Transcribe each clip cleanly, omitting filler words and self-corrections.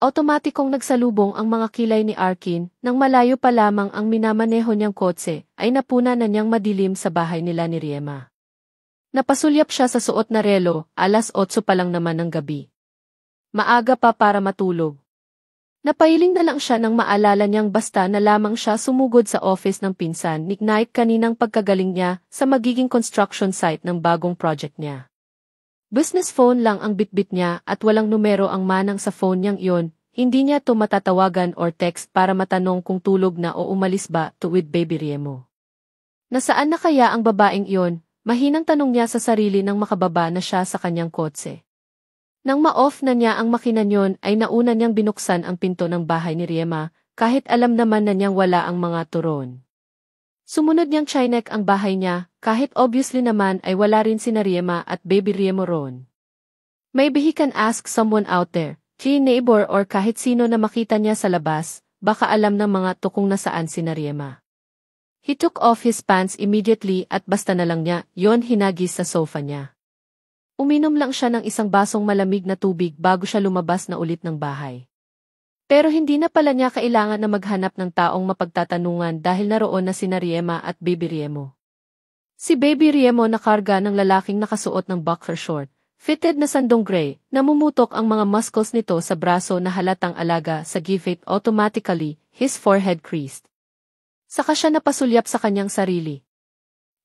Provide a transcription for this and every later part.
Otomatikong nagsalubong ang mga kilay ni Arkin, nang malayo pa lamang ang minamaneho niyang kotse, ay napuna na niyang madilim sa bahay nila ni Riema. Napasulyap siya sa suot na relo, 8:00 pa lang naman ng gabi. Maaga pa para matulog. Napailing na lang siya nang maalala niyang basta na lamang siya sumugod sa office ng pinsan ni Knight kaninang pagkagaling niya sa magiging construction site ng bagong project niya. Business phone lang ang bitbit niya at walang numero ang manang sa phone niyang iyon, hindi niya to matatawagan or text para matanong kung tulog na o umalis ba to with baby Riemo. Nasaan na kaya ang babaeng iyon? Mahinang tanong niya sa sarili nang makababa na siya sa kanyang kotse. Nang ma-off na niya ang makina niyon ay nauna niyang binuksan ang pinto ng bahay ni Riema, kahit alam naman na niyang wala ang mga turon. Sumunod niyang chinek ang bahay niya, kahit obviously naman ay wala rin sina Riema at baby Riemo ron. Maybe he can ask someone out there, key neighbor or kahit sino na makita niya sa labas, baka alam ng mga to kung nasaan sina Riema. He took off his pants immediately at basta na lang niya, yon hinagis sa sofa niya. Uminom lang siya ng isang basong malamig na tubig bago siya lumabas na ulit ng bahay. Pero hindi na pala niya kailangan na maghanap ng taong mapagtatanungan dahil naroon na sina Riema at baby Riemo. Si baby Riemo nakarga ng lalaking nakasuot ng boxer short, fitted na sandong gray, namumutok ang mga muscles nito sa braso na halatang alaga sa gifit automatically, his forehead creased. Saka siya napasulyap sa kanyang sarili.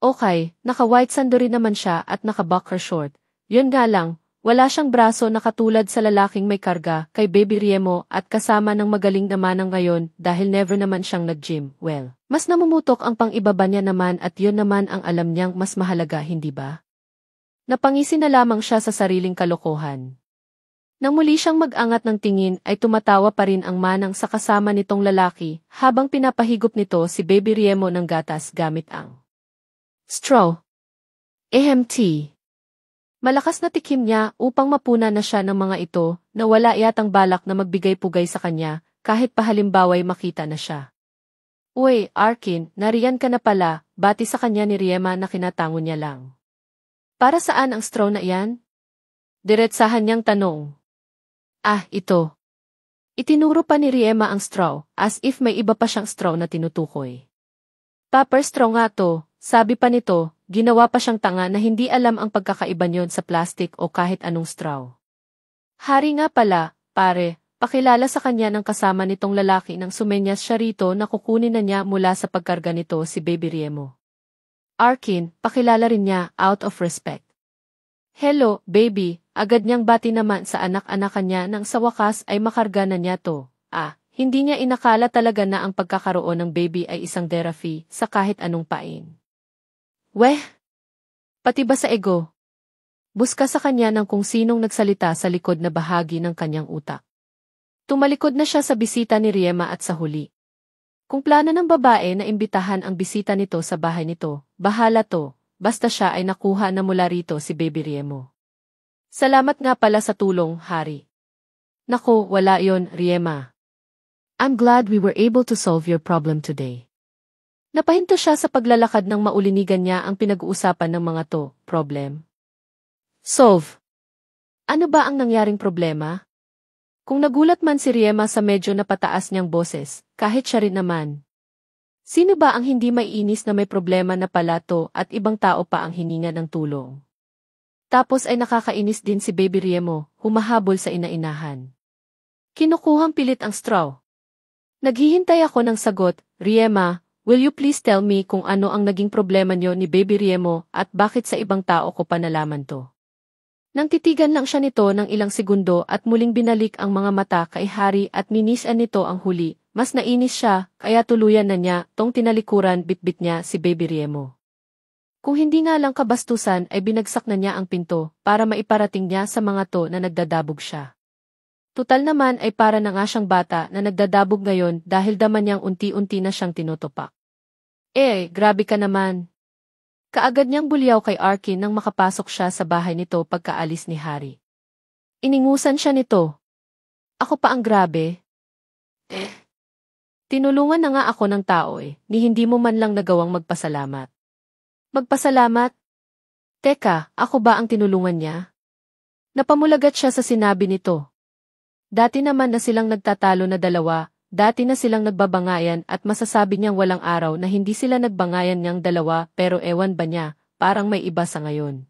Okay, naka-white sando rin naman siya at naka-boxer short, yun nga lang, wala siyang braso na katulad sa lalaking may karga kay baby Riemo at kasama ng magaling naman ng ngayon dahil never naman siyang nag-gym. Well, mas namumutok ang pang-ibaba niya naman at yun naman ang alam niyang mas mahalaga, hindi ba? Napangisi na lamang siya sa sariling kalokohan. Nang muli siyang mag-angat ng tingin ay tumatawa pa rin ang manang sa kasama nitong lalaki habang pinapahigop nito si baby Riemo ng gatas gamit ang straw. AMT. Malakas na tikim niya upang mapuna na siya ng mga ito na wala yatang balak na magbigay-pugay sa kanya kahit pahalimbawa'y makita na siya. Uy, Arkin, nariyan ka na pala, bati sa kanya ni Riema na kinatango niya lang. Para saan ang straw na iyan? Diretsahan niyang tanong. Ah, ito. Itinuro pa ni Riema ang straw as if may iba pa siyang straw na tinutukoy. Paper straw nga to, sabi pa nito. Ginawa pa siyang tanga na hindi alam ang pagkakaiba niyon sa plastic o kahit anong straw. Hari nga pala, pare, pakilala sa kanya ng kasama nitong lalaki nang sumenyas siya rito na kukunin na niya mula sa pagkarga nito si baby Riemo. Arkin, pakilala rin niya out of respect. Hello, baby, agad niyang bati naman sa anak-anakan niya nang sa wakas ay makarga na niya to. Hindi niya inakala talaga na ang pagkakaroon ng baby ay isang therapy sa kahit anong pain. Weh! Pati ba sa ego? Buska sa kanya ng kung sinong nagsalita sa likod na bahagi ng kanyang utak. Tumalikod na siya sa bisita ni Riema at sa huli. Kung plano ng babae na imbitahan ang bisita nito sa bahay nito, bahala to, basta siya ay nakuha na mula rito si baby Riemo. Salamat nga pala sa tulong, Hari. Naku, wala yon, Riema. I'm glad we were able to solve your problem today. Napahinto siya sa paglalakad ng maulinigan niya ang pinag-uusapan ng mga to, problem. Solve. Ano ba ang nangyaring problema? Kung nagulat man si Riema sa medyo napataas niyang boses, kahit siya rin naman. Sino ba ang hindi maiinis na may problema na pala to at ibang tao pa ang hininga ng tulong? Tapos ay nakakainis din si baby Riemo, humahabol sa ina-inahan. Kinukuhang pilit ang straw. Naghihintay ako ng sagot, Riema. Will you please tell me kung ano ang naging problema niyo ni baby Riemo at bakit sa ibang tao ko pa nalaman to? Nang titigan lang siya nito ng ilang segundo at muling binalik ang mga mata kay Hari at minisan nito ang huli, mas nainis siya kaya tuluyan na niya tong tinalikuran bitbit niya si baby Riemo. Kung hindi nga lang kabastusan ay binagsak na niya ang pinto para maiparating niya sa mga to na nagdadabog siya. Tutal naman ay para na nga siyang bata na nagdadabog ngayon dahil daman niyang unti-unti na siyang tinutupak. Grabe ka naman. Kaagad niyang bulyaw kay Arkin nang makapasok siya sa bahay nito pagkaalis ni Hari. Iningusan siya nito. Ako pa ang grabe. Tinulungan na nga ako ng tao ni hindi mo man lang nagawang magpasalamat. Magpasalamat? Teka, ako ba ang tinulungan niya? Napamulagat siya sa sinabi nito. Dati naman na silang nagtatalo na dalawa, dati na silang nagbabangayan at masasabi niyang walang araw na hindi sila nagbangayan niyang dalawa pero ewan ba niya, parang may iba sa ngayon.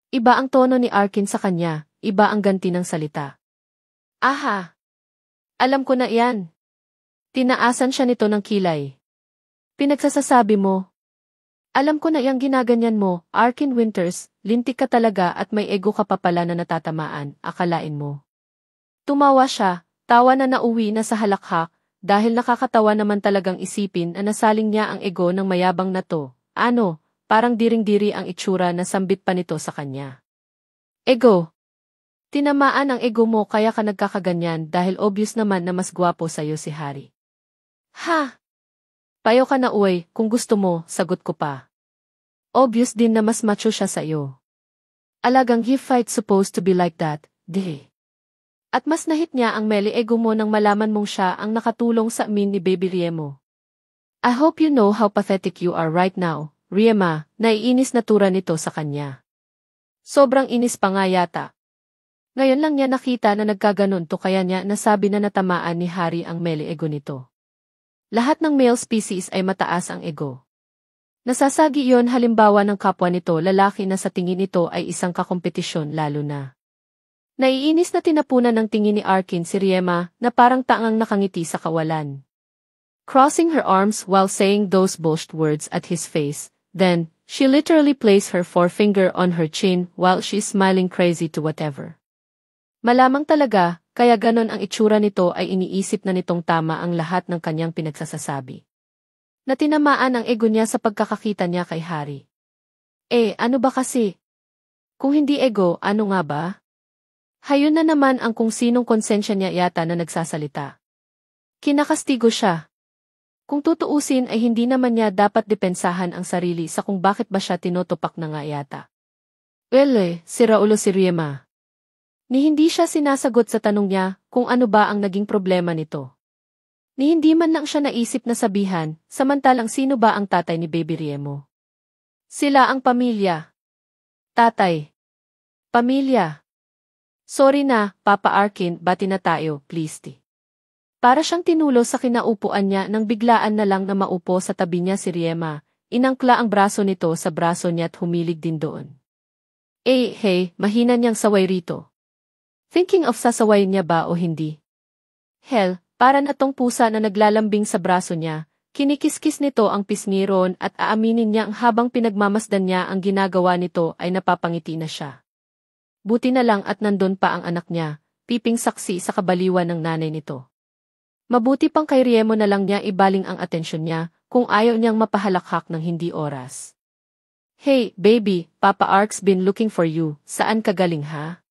Iba ang tono ni Arkin sa kanya, iba ang ganti ng salita. Aha! Alam ko na iyan. Tinaasan siya nito ng kilay. Pinagsasasabi mo. Alam ko na iyang ginaganyan mo, Arkin Winters, lintik ka talaga at may ego ka pa pala na natatamaan, akalain mo. Tumawa siya, tawa na nauwi na sa halakhak, dahil nakakatawa naman talagang isipin na nasaling niya ang ego ng mayabang na to. Ano, parang diring-diri ang itsura na sambit pa nito sa kanya. Ego. Tinamaan ang ego mo kaya ka nagkakaganyan dahil obvious naman na mas gwapo sa'yo si Harry. Ha? Payo ka na uy, kung gusto mo, sagot ko pa. Obvious din na mas macho siya sa'yo. Alagang he fight supposed to be like that, di. At mas nahit niya ang meli ego mo nang malaman mong siya ang nakatulong sa amin ni Baby Riemo. I hope you know how pathetic you are right now, Riema, naiinis na tura nito sa kanya. Sobrang inis pa nga yata. Ngayon lang niya nakita na nagkaganon to kaya niya nasabi na natamaan ni Harry ang meli ego nito. Lahat ng male species ay mataas ang ego. Nasasagi iyon halimbawa ng kapwa nito lalaki na sa tingin nito ay isang kakompetisyon lalo na. Naiinis na tinapunan ng tingin ni Arkin si Riema na parang tangang nakangiti sa kawalan. Crossing her arms while saying those bullshit words at his face, then, she literally placed her forefinger on her chin while she's smiling crazy to whatever. Malamang talaga, kaya ganon ang itsura nito ay iniisip na nitong tama ang lahat ng kanyang pinagsasasabi. Natinamaan ang ego niya sa pagkakakita niya kay Harry. Ano ba kasi? Kung hindi ego, ano nga ba? Hayon na naman ang kung sinong konsensya niya yata na nagsasalita. Kinakastigo siya. Kung tutuusin ay hindi naman niya dapat depensahan ang sarili sa kung bakit ba siya tinotopak na nga yata. Sira ulo si Riema. Ni hindi siya sinasagot sa tanong niya kung ano ba ang naging problema nito. Ni hindi man lang siya naisip na sabihan, samantalang sino ba ang tatay ni Baby Riemo. Sila ang pamilya. Tatay. Pamilya. Sorry na, Papa Arkin, bati na tayo, please ti. Para siyang tinulo sa kinaupuan niya nang biglaan na lang na maupo sa tabi niya si Riema, inangkla ang braso nito sa braso niya at humilig din doon. Hey, mahina niyang saway rito. Thinking of sasawayin niya ba o hindi? Hell, para na tong pusa na naglalambing sa braso niya, kinikiskis nito ang pisngi ron at aaminin niyang habang pinagmamasdan niya ang ginagawa nito ay napapangiti na siya. Buti na lang at nandun pa ang anak niya, piping saksi sa kabaliwan ng nanay nito. Mabuti pang kay Riemo na lang niya ibaling ang atensyon niya kung ayaw niyang mapahalakhak ng hindi oras. Hey, baby, Papa Ark's been looking for you, saan ka galing ha?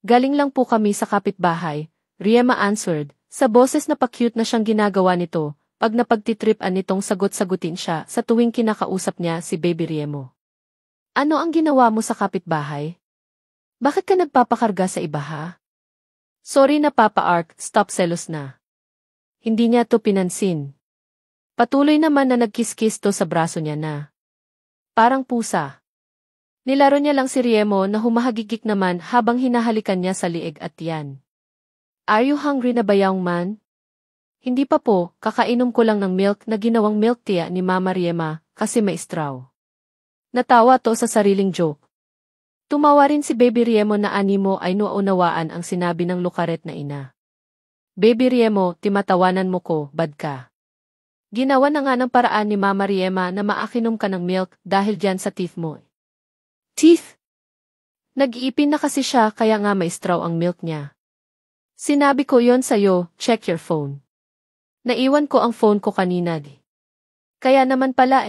Galing lang po kami sa kapitbahay, Riema answered, sa boses na pa-cute na siyang ginagawa nito, pag napagtitripan nitong sagot-sagutin siya sa tuwing kinakausap niya si Baby Riemo. Ano ang ginawa mo sa kapitbahay? Bakit ka nagpapakarga sa iba ha? Sorry na Papa Ark, stop selos na. Hindi niya to pinansin. Patuloy naman na nagkiskis to sa braso niya na. Parang pusa. Nilaro niya lang si Riemo na humahagigik naman habang hinahalikan niya sa liig at tiyan. Are you hungry na ba young man? Hindi pa po, kakainom ko lang ng milk na ginawang milk tea ni Mama Riema kasi may straw. Natawa to sa sariling joke. Tumawa rin si Baby Riemo na animo ay nuaunawaan ang sinabi ng lukaret na ina. Baby Riemo, timatawanan mo ko, bad ka. Ginawa na nga ng paraan ni Mama Riema na maakinom ka ng milk dahil dyan sa teeth mo. Teeth? Nag-iipin na kasi siya kaya nga may straw ang milk niya. Sinabi ko yon sa'yo, check your phone. Naiwan ko ang phone ko kanina di. Kaya naman pala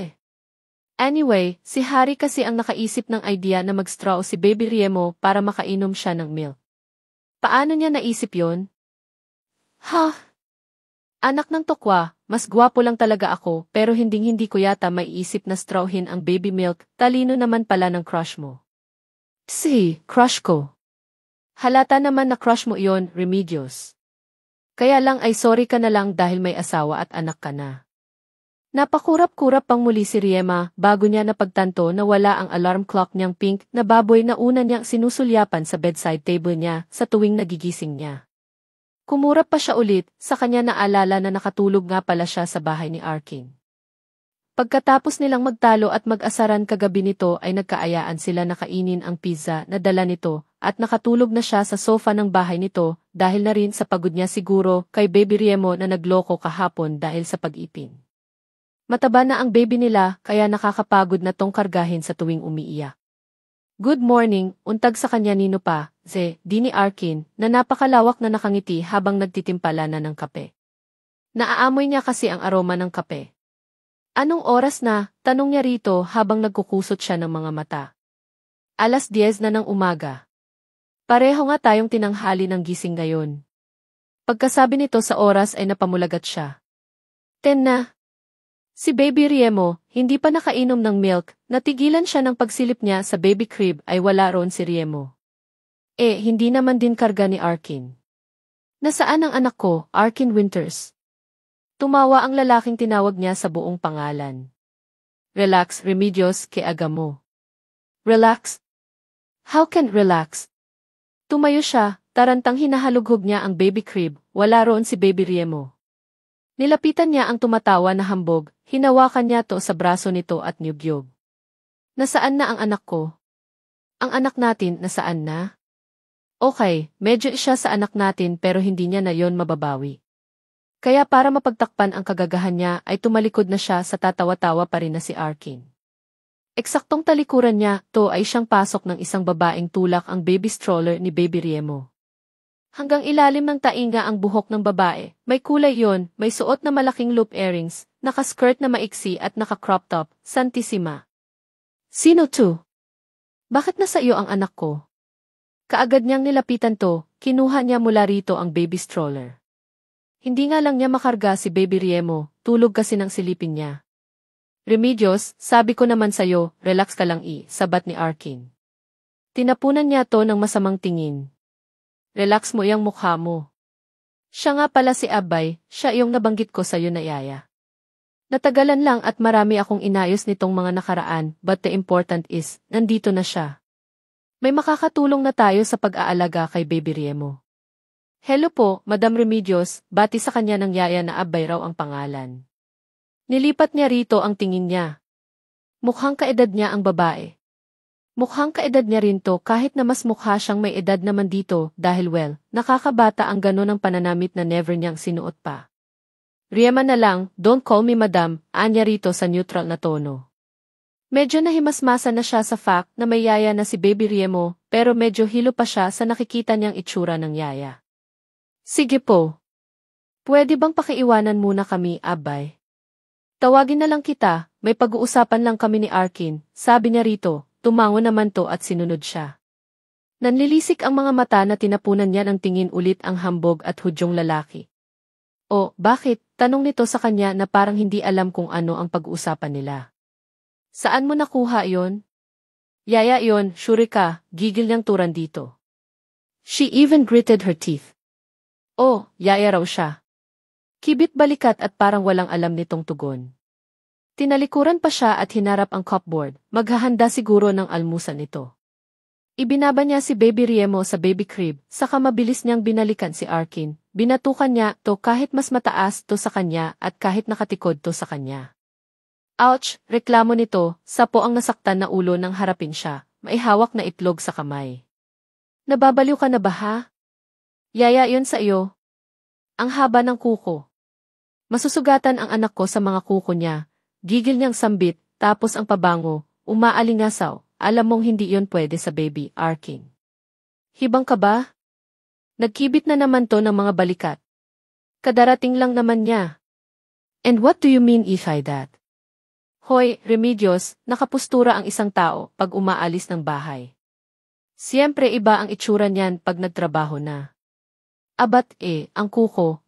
Anyway, si Harry kasi ang nakaisip ng idea na mag-straw si Baby Riemo para makainom siya ng milk. Paano niya naisip yon? Ha? Anak ng tokwa, mas gwapo lang talaga ako pero hindi ko yata maiisip na strawhin ang baby milk, talino naman pala ng crush mo. Crush ko. Halata naman na crush mo iyon, Remedios. Kaya lang ay sorry ka na lang dahil may asawa at anak ka na. Napakurap-kurap pang muli si Riema bago niya napagtanto na wala ang alarm clock niyang pink na baboy na una niyang sinusulyapan sa bedside table niya sa tuwing nagigising niya. Kumurap pa siya ulit, sa kanya naalala na nakatulog nga pala siya sa bahay ni Arkin. Pagkatapos nilang magtalo at mag-asaran kagabi nito ay nagkaayaan sila na kainin ang pizza na dala nito at nakatulog na siya sa sofa ng bahay nito dahil na rin sa pagod niya siguro kay Baby Riemo na nagloko kahapon dahil sa pag-ipin. Mataba na ang baby nila kaya nakakapagod na tong kargahin sa tuwing umiiyak. Good morning, untag sa kanya nino pa, di ni Arkin, na napakalawak na nakangiti habang nagtitimpala na ng kape. Naaamoy niya kasi ang aroma ng kape. Anong oras na? Tanong niya rito habang nagkukusot siya ng mga mata. 10:00 na ng umaga. Pareho nga tayong tinanghali ng gising ngayon. Pagkasabi nito sa oras ay napamulagat siya. 10 na. Si Baby Riemo, hindi pa nakainom ng milk, natigilan siya ng pagsilip niya sa baby crib ay wala roon si Riemo. Hindi naman din karga ni Arkin. Nasaan ang anak ko, Arkin Winters? Tumawa ang lalaking tinawag niya sa buong pangalan. Relax, Remedios, ke agamo. Relax? How can relax? Tumayo siya, tarantang hinahalughog niya ang baby crib, wala roon si Baby Riemo. Nilapitan niya ang tumatawa na hambog, hinawakan niya to sa braso nito at niyugyog. Nasaan na ang anak ko? Ang anak natin, nasaan na? Okay, medyo siya sa anak natin pero hindi niya na yon mababawi. Kaya para mapagtakpan ang kagagahan niya ay tumalikod na siya sa tatawa-tawa pa rin na si Arkin. Eksaktong talikuran niya, to ay siyang pasok ng isang babaeng tulak ang baby stroller ni Baby Riemo. Hanggang ilalim ng tainga ang buhok ng babae, may kulay yon, may suot na malaking loop earrings, naka-skirt na maiksi at naka-crop top, santissima. Sino to? Bakit nasa iyo ang anak ko? Kaagad niyang nilapitan to, kinuha niya mula rito ang baby stroller. Hindi nga lang niya makarga si Baby Riemo, tulog kasi ng silipin niya. Remedios, sabi ko naman sa'yo, relax ka lang sabat ni Arkin. Tinapunan niya to ng masamang tingin. Relax mo yung mukha mo. Siya nga pala si Abay, siya yung nabanggit ko sa'yo na yaya. Natagalan lang at marami akong inayos nitong mga nakaraan, but the important is, nandito na siya. May makakatulong na tayo sa pag-aalaga kay Baby Riemo. Hello po, Madam Remedios, bati sa kanya ng yaya na Abay raw ang pangalan. Nilipat niya rito ang tingin niya. Mukhang kaedad niya ang babae. Mukhang kaedad niya rin to kahit na mas mukha siyang may edad naman dito dahil nakakabata ang gano'n ng pananamit na never niyang sinuot pa. Riema na lang, don't call me madam, anya rito sa neutral na tono. Medyo nahimasmasa na siya sa fact na may yaya na si Baby Riemo pero medyo hilo pa siya sa nakikita niyang itsura ng yaya. Sige po. Pwede bang pakiiwanan muna kami, Abay? Tawagin na lang kita, may pag-uusapan lang kami ni Arkin, sabi niya rito. Tumango naman to at sinunod siya. Nanlilisik ang mga mata na tinapunan niya ng tingin ulit ang hambog at hudyong lalaki. Bakit? Tanong nito sa kanya na parang hindi alam kung ano ang pag-uusapan nila. Saan mo nakuha yon? Yaya yon, sure ka, gigil niyang turan dito. She even gritted her teeth. Yaya raw siya. Kibit balikat at parang walang alam nitong tugon. Tinalikuran pa siya at hinarap ang cupboard, maghahanda siguro ng almusan nito. Ibinaba niya si Baby Riemo sa baby crib, saka mabilis niyang binalikan si Arkin, binatukan niya to kahit mas mataas to sa kanya at kahit nakatikod to sa kanya. Ouch! Reklamo nito, sapo ang nasaktan na ulo nang harapin siya, may hawak na itlog sa kamay. Nababaliw ka na ba ha? Yaya yon sa iyo. Ang haba ng kuko. Masusugatan ang anak ko sa mga kuko niya. Gigil niyang sambit, tapos ang pabango, umaalingasaw, alam mong hindi yon pwede sa Baby Arkin. Hibang ka ba? Nagkibit na naman to ng mga balikat. Kadarating lang naman niya. And what do you mean if I that? Hoy, Remedios, nakapustura ang isang tao pag umaalis ng bahay. Siyempre iba ang itsura niyan pag nagtrabaho na. Abat ang kuko,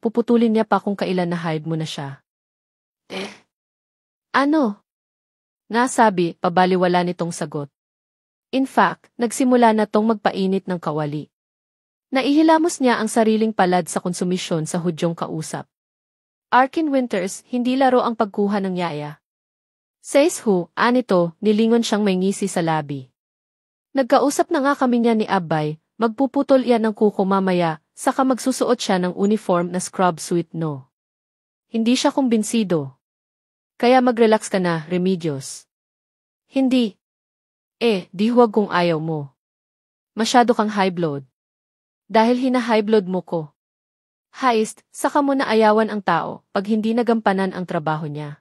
puputulin niya pa kung kailan na-hide mo na siya. Ano? Nasabi, pabaliwala nitong sagot. In fact, nagsimula na tong magpainit ng kawali. Naihilamos niya ang sariling palad sa konsumisyon sa hudyong kausap. Arkin Winters, hindi laro ang pagkuha ng yaya. Says who, anito, nilingon siyang may ngisi sa labi. Nagkausap na nga kami niya ni Abay, magpuputol yan ng kuko mamaya, saka magsusuot siya ng uniform na scrub suit no. Hindi siya kumbinsido. Kaya mag-relax ka na, Remedios. Hindi. Di huwag kung ayaw mo. Masyado kang high blood. Dahil hina-high blood mo ko. Heist, saka mo na ayawan ang tao pag hindi nagampanan ang trabaho niya.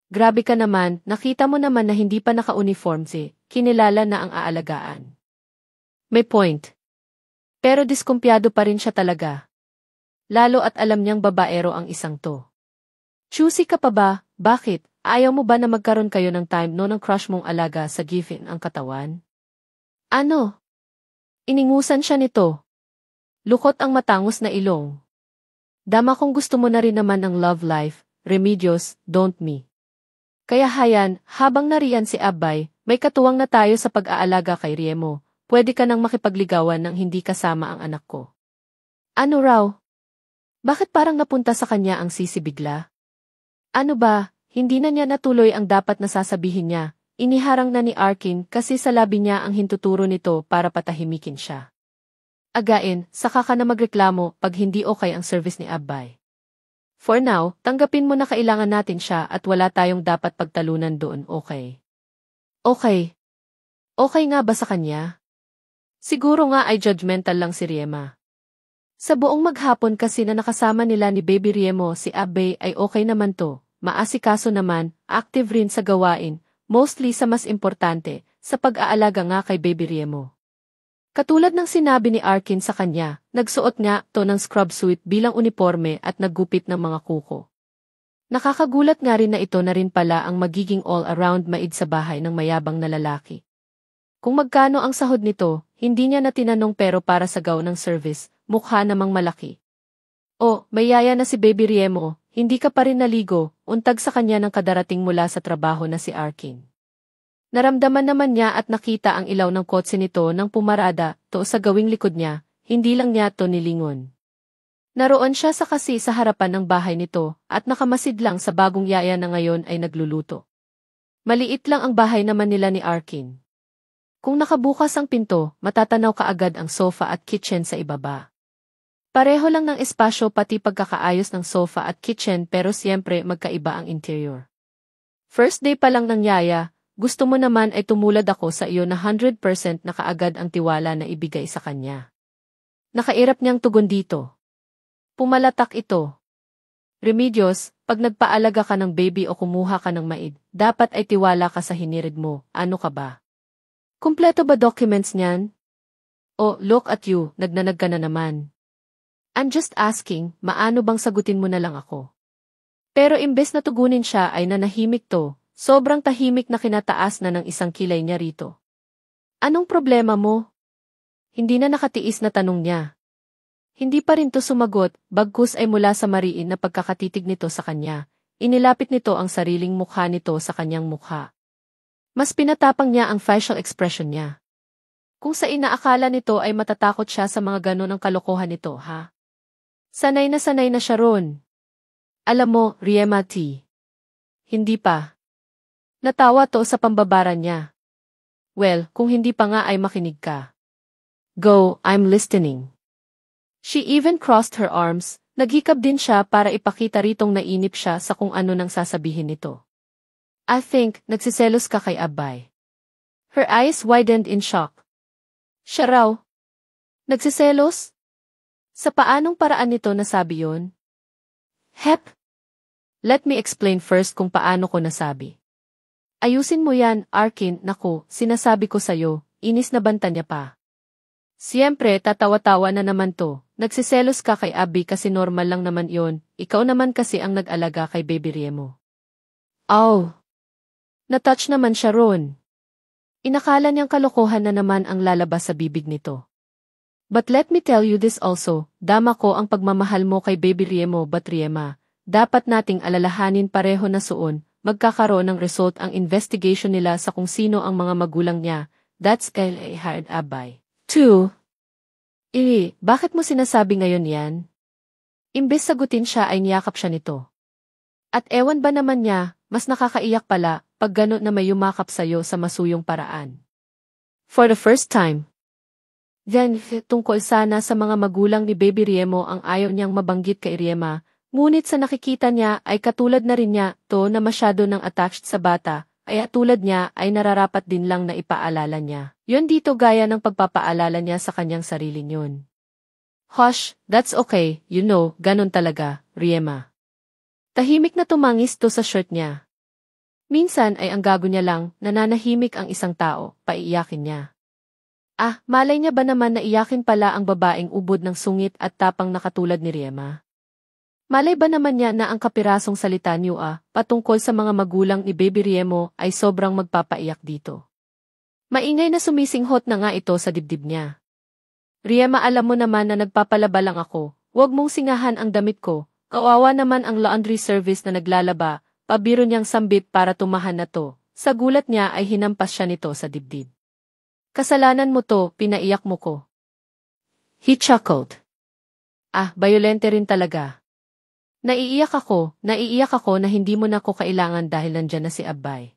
Grabe ka naman, nakita mo naman na hindi pa naka-uniform kinilala na ang aalagaan. May point. Pero diskumpiyado pa rin siya talaga. Lalo at alam niyang babaero ang isang to. Choosy ka pa ba? Bakit? Ayaw mo ba na magkaroon kayo ng time no ng crush mong alaga sa gifin ang katawan? Ano? Iningusan siya nito. Lukot ang matangos na ilong. Dama kung gusto mo na rin naman ng love life, Remedios, don't me. Kaya hayan, habang nariyan si Abay, may katuwang na tayo sa pag-aalaga kay Riemo, pwede ka nang makipagligawan nang hindi kasama ang anak ko. Ano raw? Bakit parang napunta sa kanya ang sisi bigla? Ano ba? Hindi na niya natuloy ang dapat na sasabihin niya. Iniharang na ni Arkin kasi sa labi niya ang hintuturo nito para patahimikin siya. Again, saka ka na magreklamo pag hindi okay ang service ni Abay. For now, tanggapin mo na kailangan natin siya at wala tayong dapat pagtalunan doon, okay? Okay. Okay nga ba sa kanya? Siguro nga ay judgmental lang si Riema. Sa buong maghapon kasi na nakasama nila ni Baby Riemo si Abay ay okay naman to. Maasikaso naman, active rin sa gawain, mostly sa mas importante, sa pag-aalaga nga kay Baby Riemo. Katulad ng sinabi ni Arkin sa kanya, nagsuot nga to ng scrub suit bilang uniforme at naggupit ng mga kuko. Nakakagulat nga rin na ito na rin pala ang magiging all-around maid sa bahay ng mayabang na lalaki. Kung magkano ang sahod nito, hindi niya na tinanong pero para sa gaw ng service, mukha namang malaki. May yaya na si Baby Riemo, hindi ka pa rin naligo, untag sa kanya ng kadarating mula sa trabaho na si Arkin. Naramdaman naman niya at nakita ang ilaw ng kotse nito nang pumarada to sa gawing likod niya, hindi lang niya to nilingon. Naroon siya sa harapan ng bahay nito at nakamasid lang sa bagong yaya na ngayon ay nagluluto. Maliit lang ang bahay naman nila ni Arkin. Kung nakabukas ang pinto, matatanaw kaagad ang sofa at kitchen sa ibaba. Pareho lang ng espasyo pati pagkakaayos ng sofa at kitchen pero siyempre magkaiba ang interior. First day pa lang ng yaya, gusto mo naman ay tumulad ako sa iyo na 100% na kaagad ang tiwala na ibigay sa kanya. Nakairap niyang tugon dito. Pumalatak ito. Remedios, pag nagpaalaga ka ng baby o kumuha ka ng maid, dapat ay tiwala ka sa hinirid mo, ano ka ba? Kumpleto ba documents niyan? Look at you, nagnanag ka na naman. I'm just asking, maano bang sagutin mo na lang ako? Pero imbes na tugunin siya ay nanahimik to, sobrang tahimik na kinataas na ng isang kilay niya rito. Anong problema mo? Hindi na nakatiis na tanong niya. Hindi pa rin to sumagot, bagkus ay mula sa mariin na pagkakatitig nito sa kanya, inilapit nito ang sariling mukha nito sa kanyang mukha. Mas pinatapang niya ang facial expression niya. Kung sa inaakala nito ay matatakot siya sa mga ganon ng kalokohan nito, ha? Sanay na siya ron. Alam mo, Riema T. Hindi pa. Natawa to sa pambabaran niya. Well, kung hindi pa nga ay makinig ka. Go, I'm listening. She even crossed her arms, naghikab din siya para ipakita ritong nainip siya sa kung ano nang sasabihin nito. I think, nagsiselos ka kay Abay. Her eyes widened in shock. Siya raw. Nagsiselos? Sa paanong paraan nito nasabi yon? Hep. Let me explain first kung paano ko nasabi. Ayusin mo yan, Arkin, naku, sinasabi ko sa'yo, inis na banta niya pa. Siyempre, tatawa-tawa na naman to, nagsiselos ka kay Abby kasi normal lang naman yon, ikaw naman kasi ang nag-alaga kay Baby Riemo. Natouch naman siya ron. Inakala niyang kalokohan na naman ang lalabas sa bibig nito. But let me tell you this also, dama ko ang pagmamahal mo kay Baby Riemo but Riema, dapat nating alalahanin pareho na suon, magkakaroon ng result ang investigation nila sa kung sino ang mga magulang niya, that's Kyle Hard Abay. 2. Bakit mo sinasabi ngayon yan? Imbes sagutin siya ay niyakap siya nito. At ewan ba naman niya, mas nakakaiyak pala, pag gano'n na may yumakap sa'yo sa masuyong paraan. For the first time. Then, tungkol sana sa mga magulang ni Baby Riemo ang ayaw niyang mabanggit kay Riema, ngunit sa nakikita niya ay katulad na rin niya to na masyado nang attached sa bata, ay tulad niya ay nararapat din lang na ipaalala niya. Yon dito gaya ng pagpapaalala niya sa kanyang sarili niyon. Hush, that's okay, you know, ganun talaga, Riema. Tahimik na tumangis to sa shirt niya. Minsan ay ang gago niya lang, nananahimik ang isang tao, paiiyakin niya. Malay niya ba naman na iyakin pala ang babaeng ubod ng sungit at tapang na katulad ni Riema? Malay ba naman niya na ang kapirasong salita niyo patungkol sa mga magulang ni Baby Riemo ay sobrang magpapaiyak dito. Maingay na sumisinghot na nga ito sa dibdib niya. Riema, alam mo naman na nagpapalaba lang ako, huwag mong singahan ang damit ko, kawawa naman ang laundry service na naglalaba, pabiro niyang sambit para tumahan na to, sa gulat niya ay hinampas siya nito sa dibdib. Kasalanan mo to, pinaiyak mo ko. He chuckled. Bayolente rin talaga. Naiiyak ako na hindi mo na ko kailangan dahil nandyan na si Abay.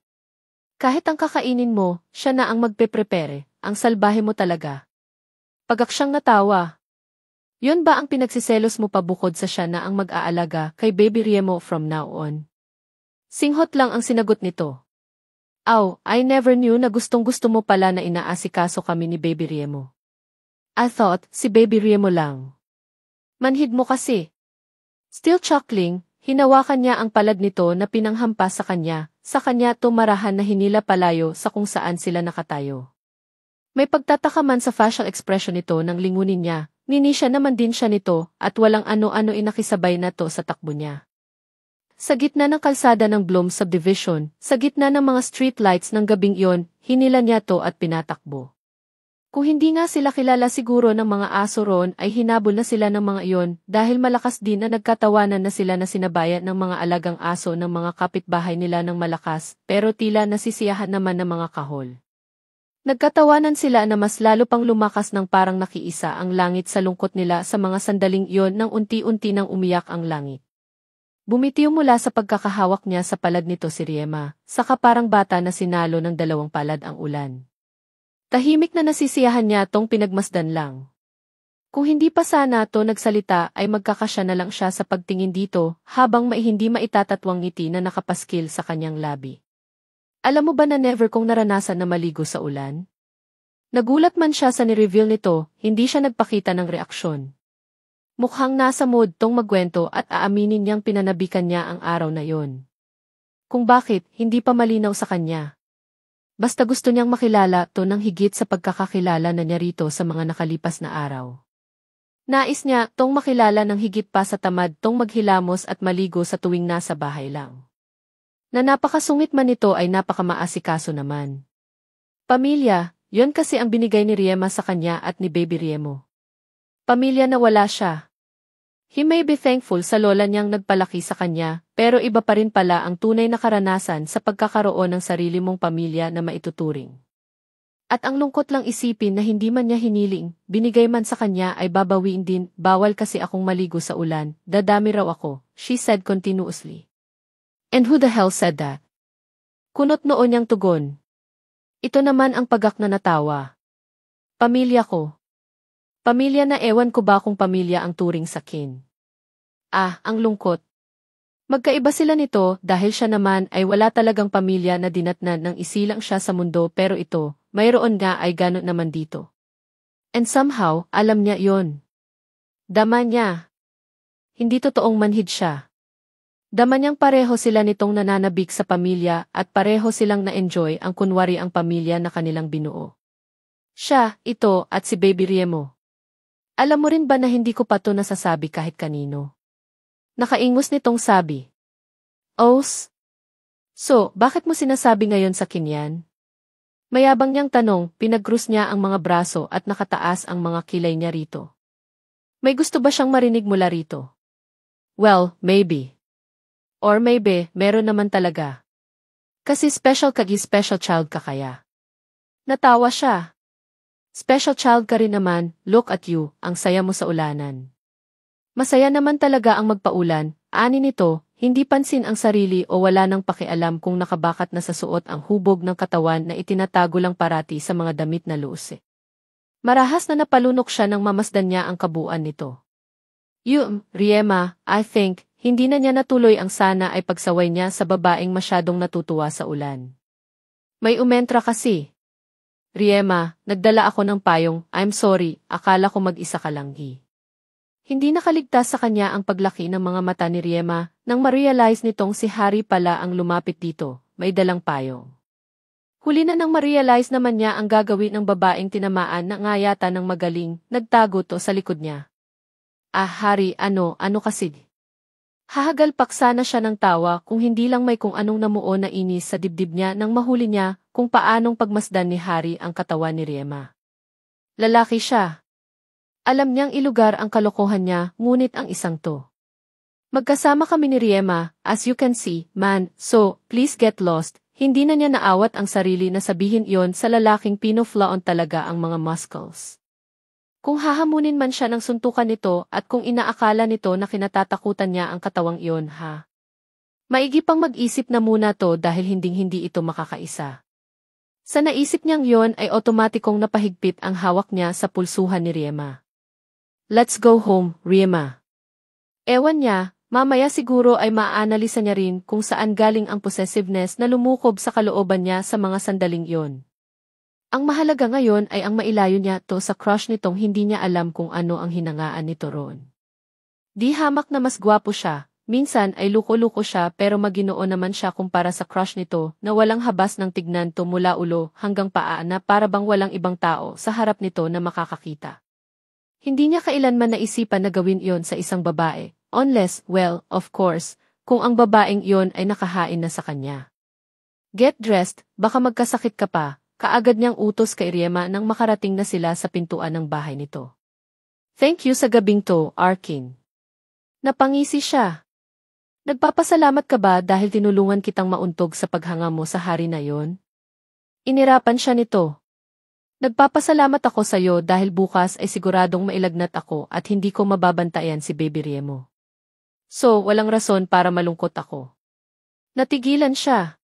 Kahit ang kakainin mo, siya na ang magpe-prepare, ang salbahe mo talaga. Pagaksyang natawa. Yun ba ang pinagsiselos mo pa bukod sa siya na ang mag-aalaga kay Baby Riemo from now on? Singhot lang ang sinagot nito. I never knew na gustong-gusto mo pala na inaasikaso kami ni Baby Riemo. I thought, si Baby Riemo lang. Manhid mo kasi. Still chuckling, hinawakan niya ang palad nito na pinanghampas sa kanya tumarahan na hinila palayo sa kung saan sila nakatayo. May pagtataka man sa facial expression nito nang lingunin niya, ninisya naman din siya nito at walang ano-ano inakisabay na to sa takbo niya. Sa gitna ng kalsada ng Bloom Subdivision, sa gitna ng mga street lights ng gabing iyon, hinila niya to at pinatakbo. Kung hindi nga sila kilala siguro ng mga aso roon ay hinabol na sila ng mga iyon dahil malakas din na nagkatawanan na sila na sinabayan ng mga alagang aso ng mga kapitbahay nila ng malakas pero tila nasisiyahan naman ng mga kahol. Nagkatawanan sila na mas lalo pang lumakas ng parang nakiisa ang langit sa lungkot nila sa mga sandaling iyon nang unti-unti nang umiyak ang langit. Bumitiw mula sa pagkakahawak niya sa palad nito si Riema, saka parang bata na sinalo ng dalawang palad ang ulan. Tahimik na nasisiyahan niya tong pinagmasdan lang. Kung hindi pa sana to nagsalita ay magkakasya na lang siya sa pagtingin dito habang hindi maitatatwang ngiti na nakapaskil sa kanyang labi. Alam mo ba na never kong naranasan na maligo sa ulan? Nagulat man siya sa ni-reveal nito, hindi siya nagpakita ng reaksyon. Mukhang nasa mood tong magkwento at aaminin niyang pinanabikan niya ang araw na yon. Kung bakit, hindi pa malinaw sa kanya. Basta gusto niyang makilala to ng higit sa pagkakakilala na niya rito sa mga nakalipas na araw. Nais niya tong makilala ng higit pa sa tamad tong maghilamos at maligo sa tuwing nasa bahay lang. Na napakasungit man nito ay napakamaasikaso naman. Pamilya, yon kasi ang binigay ni Riema sa kanya at ni Baby Riemo. Pamilya na wala siya. He may be thankful sa lola niyang nagpalaki sa kanya, pero iba pa rin pala ang tunay na karanasan sa pagkakaroon ng sarili mong pamilya na maituturing. At ang lungkot lang isipin na hindi man niya hiniling, binigay man sa kanya ay babawiin din, bawal kasi akong maligo sa ulan, dadami raw ako, she said continuously. And who the hell said that? Kunot noon niyang tugon. Ito naman ang pagak na natawa. Pamilya ko. Pamilya na ewan ko ba kung pamilya ang turing sa kin. Ang lungkot. Magkaiba sila nito dahil siya naman ay wala talagang pamilya na dinatnan nang isilang siya sa mundo pero ito, mayroon nga ay ganun naman dito. And somehow, alam niya yon. Dama niya. Hindi totoong manhid siya. Dama niyang pareho sila nitong nananabik sa pamilya at pareho silang na-enjoy ang kunwari ang pamilya na kanilang binuo. Siya, ito at si Baby Riemo. Alam mo rin ba na hindi ko pa to nasasabi kahit kanino? Nakaingos nitong sabi. So, bakit mo sinasabi ngayon sa kinyan? Mayabang niyang tanong, pinag-cross niya ang mga braso at nakataas ang mga kilay niya rito. May gusto ba siyang marinig mula rito? Well, maybe. Or maybe, meron naman talaga. Kasi special child ka kaya. Natawa siya. Special child ka rin naman, look at you, ang saya mo sa ulanan. Masaya naman talaga ang magpaulan, ani nito, hindi pansin ang sarili o wala nang pakialam kung nakabakat na sa suot ang hubog ng katawan na itinatago lang parati sa mga damit na luuse. Marahas na napalunok siya nang mamasdan niya ang kabuuan nito. Riema, I think, hindi na niya natuloy ang sana ay pagsaway niya sa babaeng masyadong natutuwa sa ulan. May umentra kasi. Riema, nagdala ako ng payong, I'm sorry, akala ko mag-isa ka lang. Hindi nakaligtas sa kanya ang paglaki ng mga mata ni Riema nang ma-realize nitong si Harry pala ang lumapit dito, may dalang payong. Huli na nang ma-realize naman niya ang gagawin ng babaeng tinamaan na nga yata ng magaling, nagtago to sa likod niya. Harry, ano kasi? Hahagalpak sana siya ng tawa kung hindi lang may kung anong namuo na inis sa dibdib niya nang mahuli niya kung paanong pagmasdan ni Harry ang katawan ni Riema. Lalaki siya. Alam niyang ilugar ang kalokohan niya, ngunit ang isang to. Magkasama kami ni Riema, as you can see, man, so, please get lost. Hindi na niya naawat ang sarili na sabihin iyon sa lalaking pinoflaon talaga ang mga muscles. Kung hahamunin man siya ng suntukan nito at kung inaakala nito na kinatatakutan niya ang katawang iyon, maigi pang mag-isip na muna to dahil hinding-hindi ito makakaisa. Sa naisip niyang iyon ay otomatikong napahigpit ang hawak niya sa pulsuhan ni Riema. Let's go home, Riema. Ewan niya, mamaya siguro ay maaanalisa niya rin kung saan galing ang possessiveness na lumukob sa kalooban niya sa mga sandaling iyon. Ang mahalaga ngayon ay ang mailayo niya to sa crush nitong hindi niya alam kung ano ang hinangaan nito roon. Di hamak na mas gwapo siya, minsan ay luko-luko siya pero maginoo naman siya kumpara sa crush nito na walang habas ng tignan to mula ulo hanggang paa na para bang walang ibang tao sa harap nito na makakakita. Hindi niya kailanman naisipan na gawin iyon sa isang babae. Unless, well, of course, kung ang babaeng iyon ay nakahain na sa kanya. Get dressed, baka magkasakit ka pa, kaagad niyang utos kay Riema nang makarating na sila sa pintuan ng bahay nito. Thank you sa gabing to, Arkin. Napangisi siya. Nagpapasalamat ka ba dahil tinulungan kitang mauntog sa paghanga mo sa hari na yon? Inirapan siya nito. Nagpapasalamat ako sa iyo dahil bukas ay siguradong mailagnat ako at hindi ko mababantayan si Baby Riemo. So, walang rason para malungkot ako. Natigilan siya.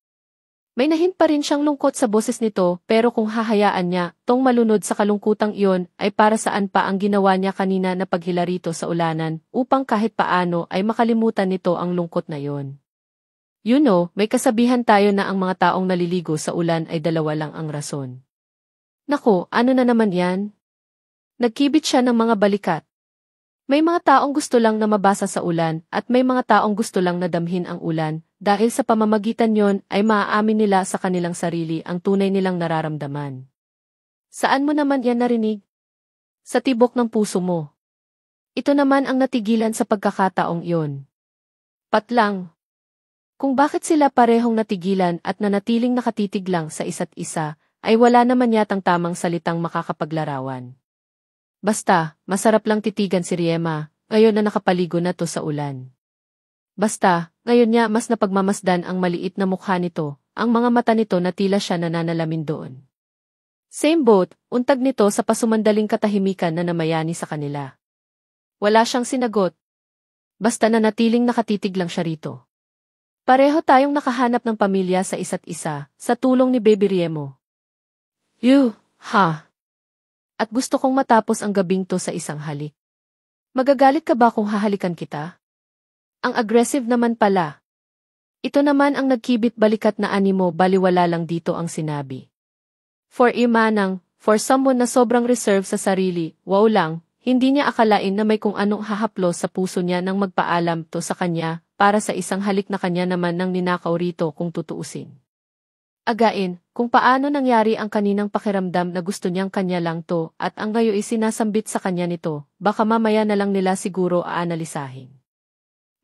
May nahin pa rin siyang lungkot sa boses nito pero kung hahayaan niya, tong malunod sa kalungkutang iyon ay para saan pa ang ginawa niya kanina na paghila rito sa ulanan upang kahit paano ay makalimutan nito ang lungkot na iyon. You know, may kasabihan tayo na ang mga taong naliligo sa ulan ay dalawa lang ang rason. Nako, ano na naman yan? Nagkibit siya ng mga balikat. May mga taong gusto lang na mabasa sa ulan at may mga taong gusto lang na damhin ang ulan dahil sa pamamagitan yon ay maaamin nila sa kanilang sarili ang tunay nilang nararamdaman. Saan mo naman yan narinig? Sa tibok ng puso mo. Ito naman ang natigilan sa pagkakataong iyon. Patlang. Kung bakit sila parehong natigilan at nanatiling nakatitig lang sa isa't isa, ay wala naman yatang tamang salitang makakapaglarawan. Basta, masarap lang titigan si Riema, ngayon na nakapaligo na to sa ulan. Basta, ngayon niya mas napagmamasdan ang maliit na mukha nito, ang mga mata nito na tila siya nananalamin doon. Same boat, untag nito sa pasumandaling katahimikan na namayani sa kanila. Wala siyang sinagot. Basta nanatiling nakatitig lang siya rito. Pareho tayong nakahanap ng pamilya sa isa't isa, sa tulong ni Baby Riemo. At gusto kong matapos ang gabing to sa isang halik. Magagalit ka ba kung hahalikan kita? Ang aggressive naman pala. Ito naman ang nagkibit balikat na animo baliwala lang dito ang sinabi. For Imanang, for someone na sobrang reserve sa sarili, wow lang, hindi niya akalain na may kung anong hahaplos sa puso niya nang magpaalam to sa kanya para sa isang halik na kanya naman nang ninakaw rito kung tutuusin. Again, kung paano nangyari ang kaninang pakiramdam na gusto niyang kanya lang to at ang ngayon isinasambit sa kanya nito, baka mamaya na lang nila siguro aanalisahin.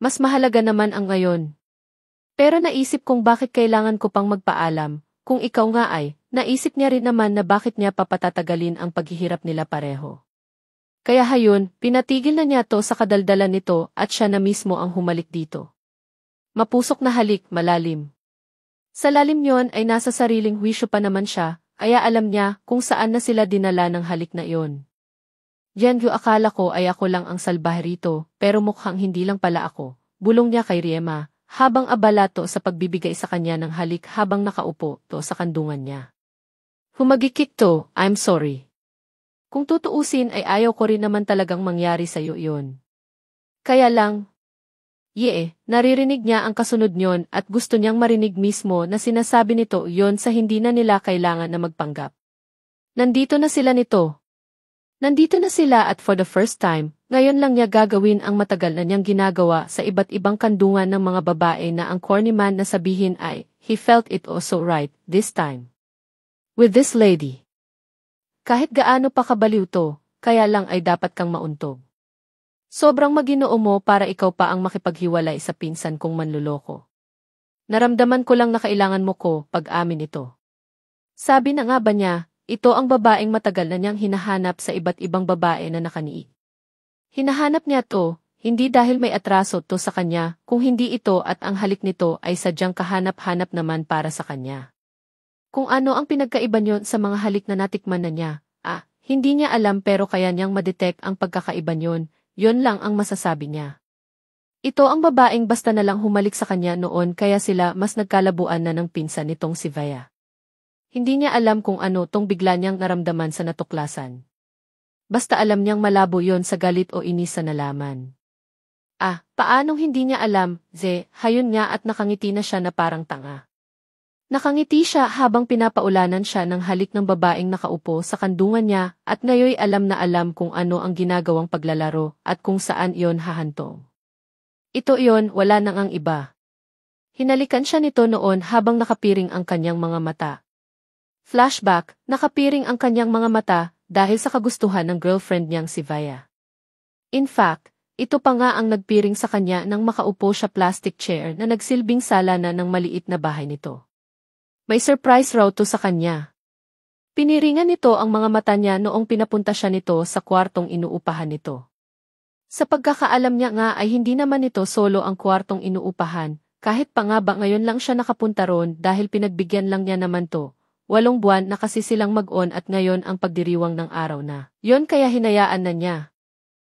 Mas mahalaga naman ang ngayon. Pero naisip kong bakit kailangan ko pang magpaalam, kung ikaw nga ay, naisip niya rin naman na bakit niya papatatagalin ang paghihirap nila pareho. Kaya hayon, pinatigil na niya to sa kadaldalan nito at siya na mismo ang humalik dito. Mapusok na halik, malalim. Sa lalim yon ay nasa sariling wisyo pa naman siya, kaya alam niya kung saan na sila dinala ng halik na iyon. Diyan akala ko ay ako lang ang salbahe rito, pero mukhang hindi lang pala ako, bulong niya kay Riema, habang abala to sa pagbibigay sa kanya ng halik habang nakaupo to sa kandungan niya. Humagikik to, I'm sorry. Kung tutuusin ay ayaw ko rin naman talagang mangyari sa'yo yun. Kaya lang, naririnig niya ang kasunod niyon at gusto niyang marinig mismo na sinasabi nito yon sa hindi na nila kailangan na magpanggap. Nandito na sila nito. Nandito na sila at for the first time, ngayon lang niya gagawin ang matagal na niyang ginagawa sa iba't ibang kandungan ng mga babae na ang corny man na sabihin ay, he felt it also right, this time. With this lady. Kahit gaano pa kabaliw to, kaya lang ay dapat kang mauntog. Sobrang maginoo mo para ikaw pa ang makipaghiwalay sa pinsan kong manluloko. Naramdaman ko lang na kailangan mo ko pag-amin ito. Sabi na nga ba niya, ito ang babaeng matagal na niyang hinahanap sa iba't ibang babae na nakaniig. Hinahanap niya to, hindi dahil may atraso to sa kanya, kung hindi ito at ang halik nito ay sadyang kahanap-hanap naman para sa kanya. Kung ano ang pinagkaiba niyon sa mga halik na natikman na niya, hindi niya alam pero kaya niyang madetect ang pagkakaiba niyon. Yon lang ang masasabi niya. Ito ang babaeng basta na lang humalik sa kanya noon kaya sila mas nagkalabuan na ng pinsan nitong si Vaya. Hindi niya alam kung ano tong bigla niyang naramdaman sa natuklasan. Basta alam niyang malabo yon sa galit o inis sa nalaman. Paanong hindi niya alam, hayon nga at nakangiti na siya na parang tanga. Nakangiti siya habang pinapaulanan siya ng halik ng babaeng nakaupo sa kandungan niya at ngayoy alam na alam kung ano ang ginagawang paglalaro at kung saan iyon hahantong. Ito iyon, wala nang ang iba. Hinalikan siya nito noon habang nakapiring ang kanyang mga mata. Flashback, nakapiring ang kanyang mga mata dahil sa kagustuhan ng girlfriend niyang si Vaya. In fact, ito pa nga ang nagpiring sa kanya nang makaupo siya plastic chair na nagsilbing sala na ng maliit na bahay nito. May surprise raw to sa kanya. Piniringan nito ang mga mata niya noong pinapunta siya nito sa kwartong inuupahan nito. Sa pagkakaalam niya nga ay hindi naman nito solo ang kwartong inuupahan, kahit pa nga ba ngayon lang siya nakapunta ron dahil pinagbigyan lang niya naman to. 8 buwan na kasi silang mag-on at ngayon ang pagdiriwang ng araw na. Yon kaya hinayaan na niya.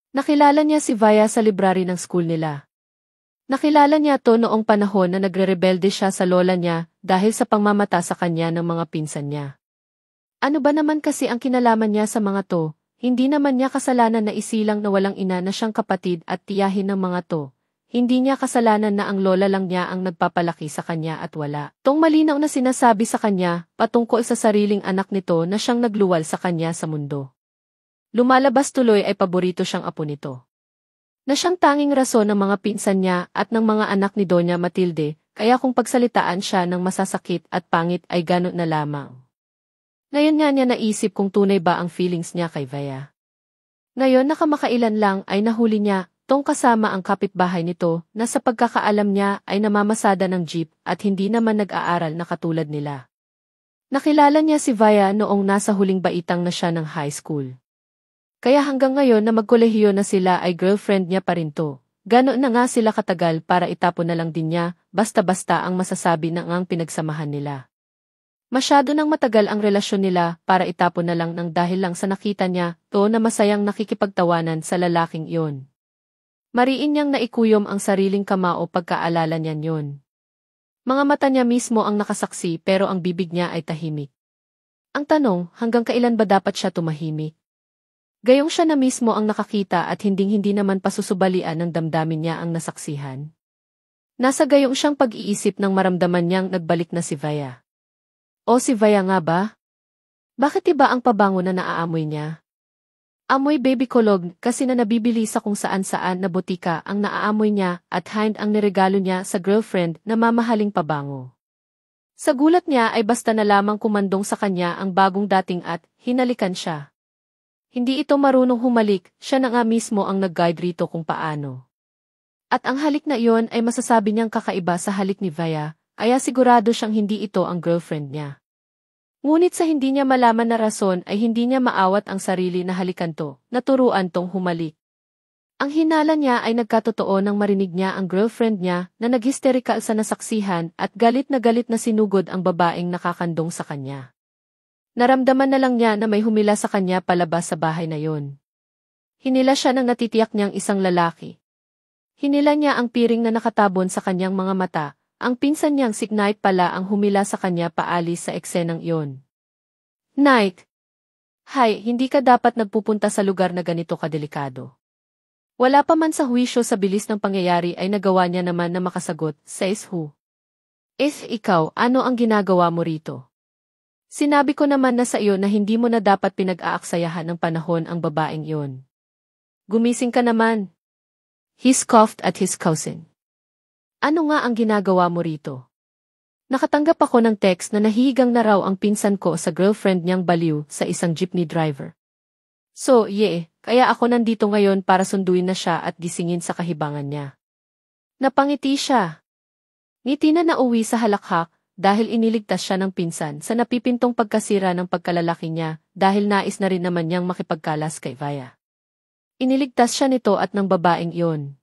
Nakilala niya si Vaya sa library ng school nila. Nakilala niya to noong panahon na nagre-rebelde siya sa lola niya dahil sa pangmamata sa kanya ng mga pinsan niya. Ano ba naman kasi ang kinalaman niya sa mga to? Hindi naman niya kasalanan na isilang na walang ina na siyang kapatid at tiyahin ng mga to. Hindi niya kasalanan na ang lola lang niya ang nagpapalaki sa kanya at wala. Tong malinaw na sinasabi sa kanya patungkol sa sariling anak nito na siyang nagluwal sa kanya sa mundo. Lumalabas tuloy ay paborito siyang apo nito. Na siyang tanging rason ng mga pinsan niya at ng mga anak ni Doña Matilde, kaya kung pagsalitaan siya ng masasakit at pangit ay ganun na lamang. Ngayon nga niya naisip kung tunay ba ang feelings niya kay Vaya. Ngayon nakamakailan lang ay nahuli niya, tong kasama ang kapitbahay nito, na sa pagkakaalam niya ay namamasada ng jeep at hindi naman nag-aaral na katulad nila. Nakilala niya si Vaya noong nasa huling baitang na siya ng high school. Kaya hanggang ngayon na magkolehiyo na sila ay girlfriend niya pa rin to. Gano'n na nga sila katagal para itapon na lang din niya, basta-basta ang masasabi ng ang pinagsamahan nila. Masyado nang matagal ang relasyon nila para itapon na lang ng dahil lang sa nakita niya to na masayang nakikipagtawanan sa lalaking iyon. Mariin niyang naikuyom ang sariling kamao pagkaalala niyan yun. Mga mata niya mismo ang nakasaksi pero ang bibig niya ay tahimik. Ang tanong, hanggang kailan ba dapat siya tumahimik? Gayong siya na mismo ang nakakita at hinding-hindi naman pasusubalian ng damdamin niya ang nasaksihan. Nasa gayong siyang pag-iisip nang maramdaman niyang nagbalik na si Vaya. O si Vaya nga ba? Bakit iba ang pabango na naaamoy niya? Amoy baby kolog kasi na nabibili sa kung saan-saan na botika ang naaamoy niya at hind ang niregalo niya sa girlfriend na mamahaling pabango. Sa gulat niya ay basta na lamang kumandong sa kanya ang bagong dating at hinalikan siya. Hindi ito marunong humalik, siya na nga mismo ang nag-guide rito kung paano. At ang halik na iyon ay masasabi niyang kakaiba sa halik ni Vaya, kaya sigurado siyang hindi ito ang girlfriend niya. Ngunit sa hindi niya malaman na rason ay hindi niya maawat ang sarili na halikan to, naturuan tong humalik. Ang hinala niya ay nagkatotoo nang marinig niya ang girlfriend niya na naghisterikal sa nasaksihan at galit na sinugod ang babaeng nakakandong sa kanya. Naramdaman na lang niya na may humila sa kanya palabas sa bahay na yon. Hinila siya ng natitiyak niyang isang lalaki. Hinila niya ang piring na nakatabon sa kanyang mga mata, ang pinsan niyang si Knight pala ang humila sa kanya paalis sa eksenang iyon. Knight! Hay, hindi ka dapat nagpupunta sa lugar na ganito kadelikado. Wala pa man sa huwisyo sa bilis ng pangyayari ay nagawa niya naman na makasagot, says Hu. If ikaw, ano ang ginagawa mo rito? Sinabi ko naman na sa iyo na hindi mo na dapat pinag-aaksayahan ng panahon ang babaeng iyon. Gumising ka naman. He scoffed at his cousin. Ano nga ang ginagawa mo rito? Nakatanggap ako ng text na nahihigang na raw ang pinsan ko sa girlfriend niyang baliw sa isang jeepney driver. So, kaya ako nandito ngayon para sunduin na siya at gisingin sa kahibangan niya. Napangiti siya. Ngiti na nauwi sa halakhak dahil iniligtas siya ng pinsan sa napipintong pagkasira ng pagkalalaki niya dahil nais na rin naman niyang makipagkalas kay Vaya. Iniligtas siya nito at ng babaeng iyon.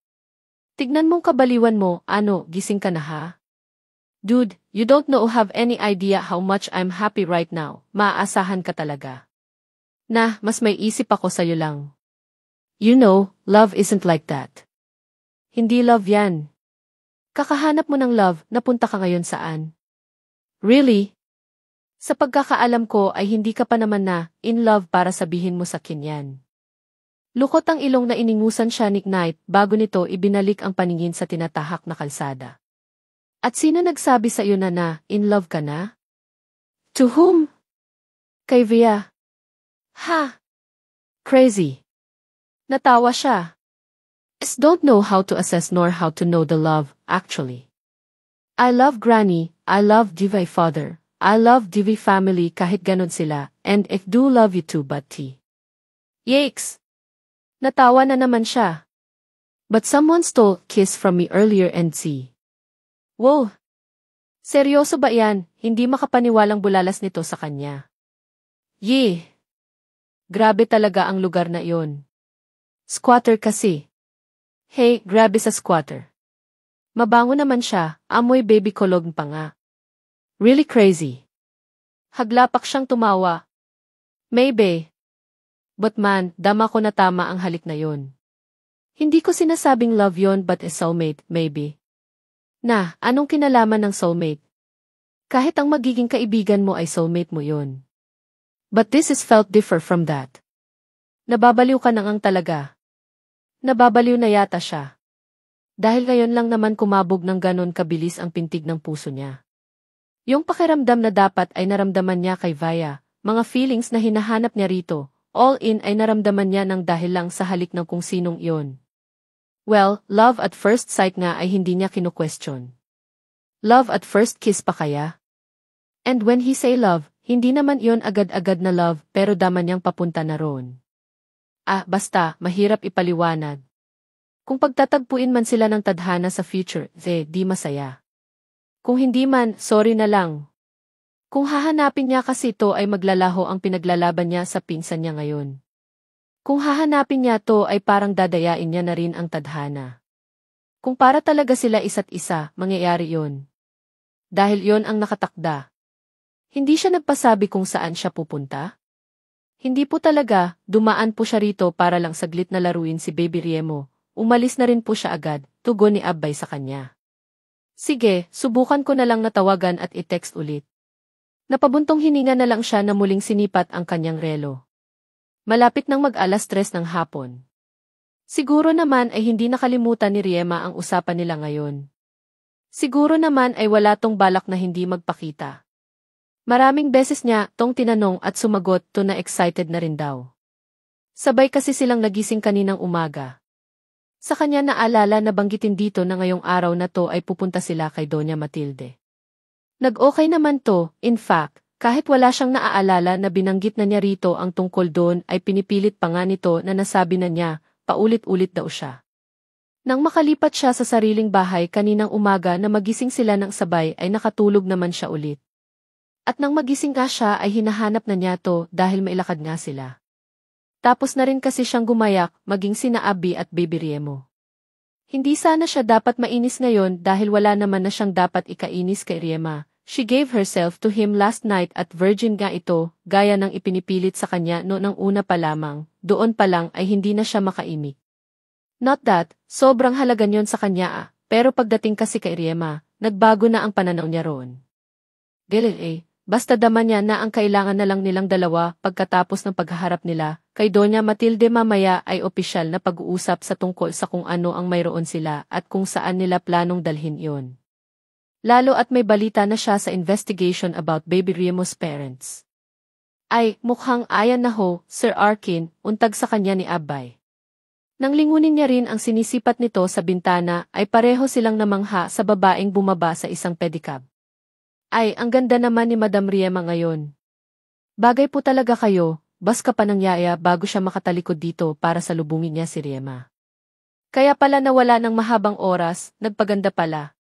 Tignan mong kabaliwan mo, gising ka na ha? Dude, you don't have any idea how much I'm happy right now. Maaasahan ka talaga. Mas may isip ako sa'yo lang. You know, love isn't like that. Hindi love yan. Kakahanap mo ng love, napunta ka ngayon saan? Really? Sa pagkakaalam ko ay hindi ka pa naman na in love para sabihin mo sa akin yan. Lukot ang ilong na iningusan siya ni Knight bago nito ibinalik ang paningin sa tinatahak na kalsada. At sino nagsabi sa iyo na in love ka na? To whom? Kay Via. Ha? Crazy. Natawa siya. I don't know how to assess nor how to know the love, actually. I love Granny, I love Divay father, I love Divay family kahit ganon sila, and I do love you too but Yikes! Natawa na naman siya. But someone stole kiss from me earlier and Wow! Seryoso ba yan? Hindi makapaniwalang bulalas nito sa kanya. Grabe talaga ang lugar na iyon. Squatter kasi. Hey, grabe sa squatter. Mabango naman siya, amoy baby kolog pa nga. Really crazy. Haglapak siyang tumawa. Maybe. But man, dama ko na tama ang halik na yon. Hindi ko sinasabing love yon but a soulmate, maybe. Anong kinalaman ng soulmate? Kahit ang magiging kaibigan mo ay soulmate mo yon. But this is felt differ from that. Nababaliw ka na ngang talaga. Nababaliw na yata siya. Dahil ngayon lang naman kumabog ng ganon kabilis ang pintig ng puso niya. Yung pakiramdam na dapat ay naramdaman niya kay Vaya, mga feelings na hinahanap niya rito, all in ay naramdaman niya ng dahil lang sa halik ng kung sinong iyon. Well, love at first sight nga ay hindi niya kinu-question. Love at first kiss pa kaya? And when he say love, hindi naman iyon agad-agad na love pero dama niyang papunta na roon. Basta, mahirap ipaliwanag. Kung pagtatagpuin man sila ng tadhana sa future, di masaya. Kung hindi man, sorry na lang. Kung hahanapin niya kasi to ay maglalaho ang pinaglalaban niya sa pinsan niya ngayon. Kung hahanapin niya to ay parang dadayain niya na rin ang tadhana. Kung para talaga sila isa't isa, mangyayari yon. Dahil yon ang nakatakda. Hindi siya nagpasabi kung saan siya pupunta? Hindi po talaga, dumaan po siya rito para lang saglit na laruin si Baby Riemo. Umalis na rin po siya agad, tugon ni Abbay sa kanya. Sige, subukan ko na lang natawagan at i-text ulit. Napabuntong hininga na lang siya na muling sinipat ang kanyang relo. Malapit nang mag-alas 3 ng hapon. Siguro naman ay hindi nakalimutan ni Riema ang usapan nila ngayon. Siguro naman ay wala tong balak na hindi magpakita. Maraming beses niya tong tinanong at sumagot to na excited na rin daw. Sabay kasi silang nagising kaninang umaga. Sa kanya naalala na banggitin dito na ngayong araw na to ay pupunta sila kay Doña Matilde. Nag-okay naman to, in fact, kahit wala siyang naaalala na binanggit na niya rito ang tungkol doon ay pinipilit pa nga nito na nasabi na niya, paulit-ulit daw siya. Nang makalipat siya sa sariling bahay kaninang umaga na magising sila ng sabay ay nakatulog naman siya ulit. At nang magising ka siya ay hinahanap na niya to dahil mailakad nga sila. Tapos na rin kasi siyang gumayak maging sina Abby at Baby Riemo. Hindi sana siya dapat mainis ngayon dahil wala naman na siyang dapat ikainis kay Riema. She gave herself to him last night at virgin nga ito, gaya ng ipinipilit sa kanya noong una pa lamang, doon pa lang ay hindi na siya makaimik. Not that, sobrang halaga niyon sa kanya pero pagdating kasi kay Riema, nagbago na ang pananaw niya roon. basta dama niya na ang kailangan na lang nilang dalawa pagkatapos ng paghaharap nila, kay Doña Matilde mamaya ay opisyal na pag-uusap sa tungkol sa kung ano ang mayroon sila at kung saan nila planong dalhin iyon. Lalo at may balita na siya sa investigation about Baby Remo's parents. Ay, mukhang ayan na ho, Sir Arkin, untag sa kanya ni Abay. Nang lingunin niya rin ang sinisipat nito sa bintana ay pareho silang namangha sa babaeng bumaba sa isang pedicab. Ay, ang ganda naman ni Madam Riema ngayon. Bagay po talaga kayo, bas ka pa ng yaya bago siya makatalikod dito para salubungin niya si Riema. Kaya pala nawala ng mahabang oras, nagpaganda pala.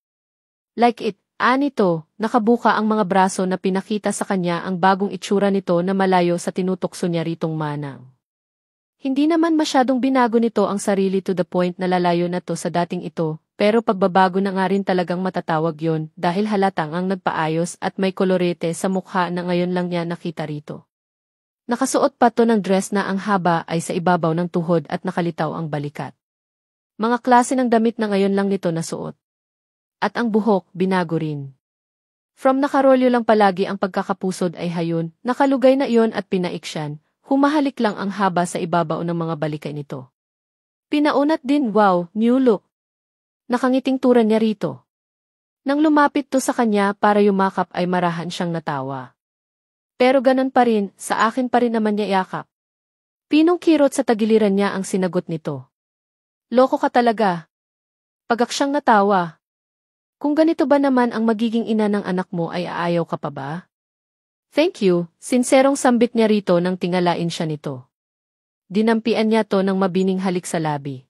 Like it, anito, nakabuka ang mga braso na pinakita sa kanya ang bagong itsura nito na malayo sa tinutokso niya ritong manang. Hindi naman masyadong binago nito ang sarili to the point na lalayo na to sa dating ito, pero pagbabago na nga rin talagang matatawag yon dahil halatang ang nagpaayos at may kolorete sa mukha na ngayon lang niya nakita rito. Nakasuot pa to ng dress na ang haba ay sa ibabaw ng tuhod at nakalitaw ang balikat. Mga klase ng damit na ngayon lang nito nasuot. At ang buhok, binago rin. From nakarolyo lang palagi ang pagkakapusod ay hayon, nakalugay na iyon at pinaiksyan. Humahalik lang ang haba sa ibabaw ng mga balikay nito. Pinaunat din, wow, new look. Nakangiting turan niya rito. Nang lumapit to sa kanya para yumakap ay marahan siyang natawa. Pero ganon pa rin, sa akin pa rin naman niya yakap. Pinong kirot sa tagiliran niya ang sinagot nito. Loko ka talaga. Pagak siyang natawa. Kung ganito ba naman ang magiging ina ng anak mo ay aayaw ka pa ba? Thank you, sinserong sambit niya rito nang tingalain siya nito. Dinampian niya to ng mabining halik sa labi.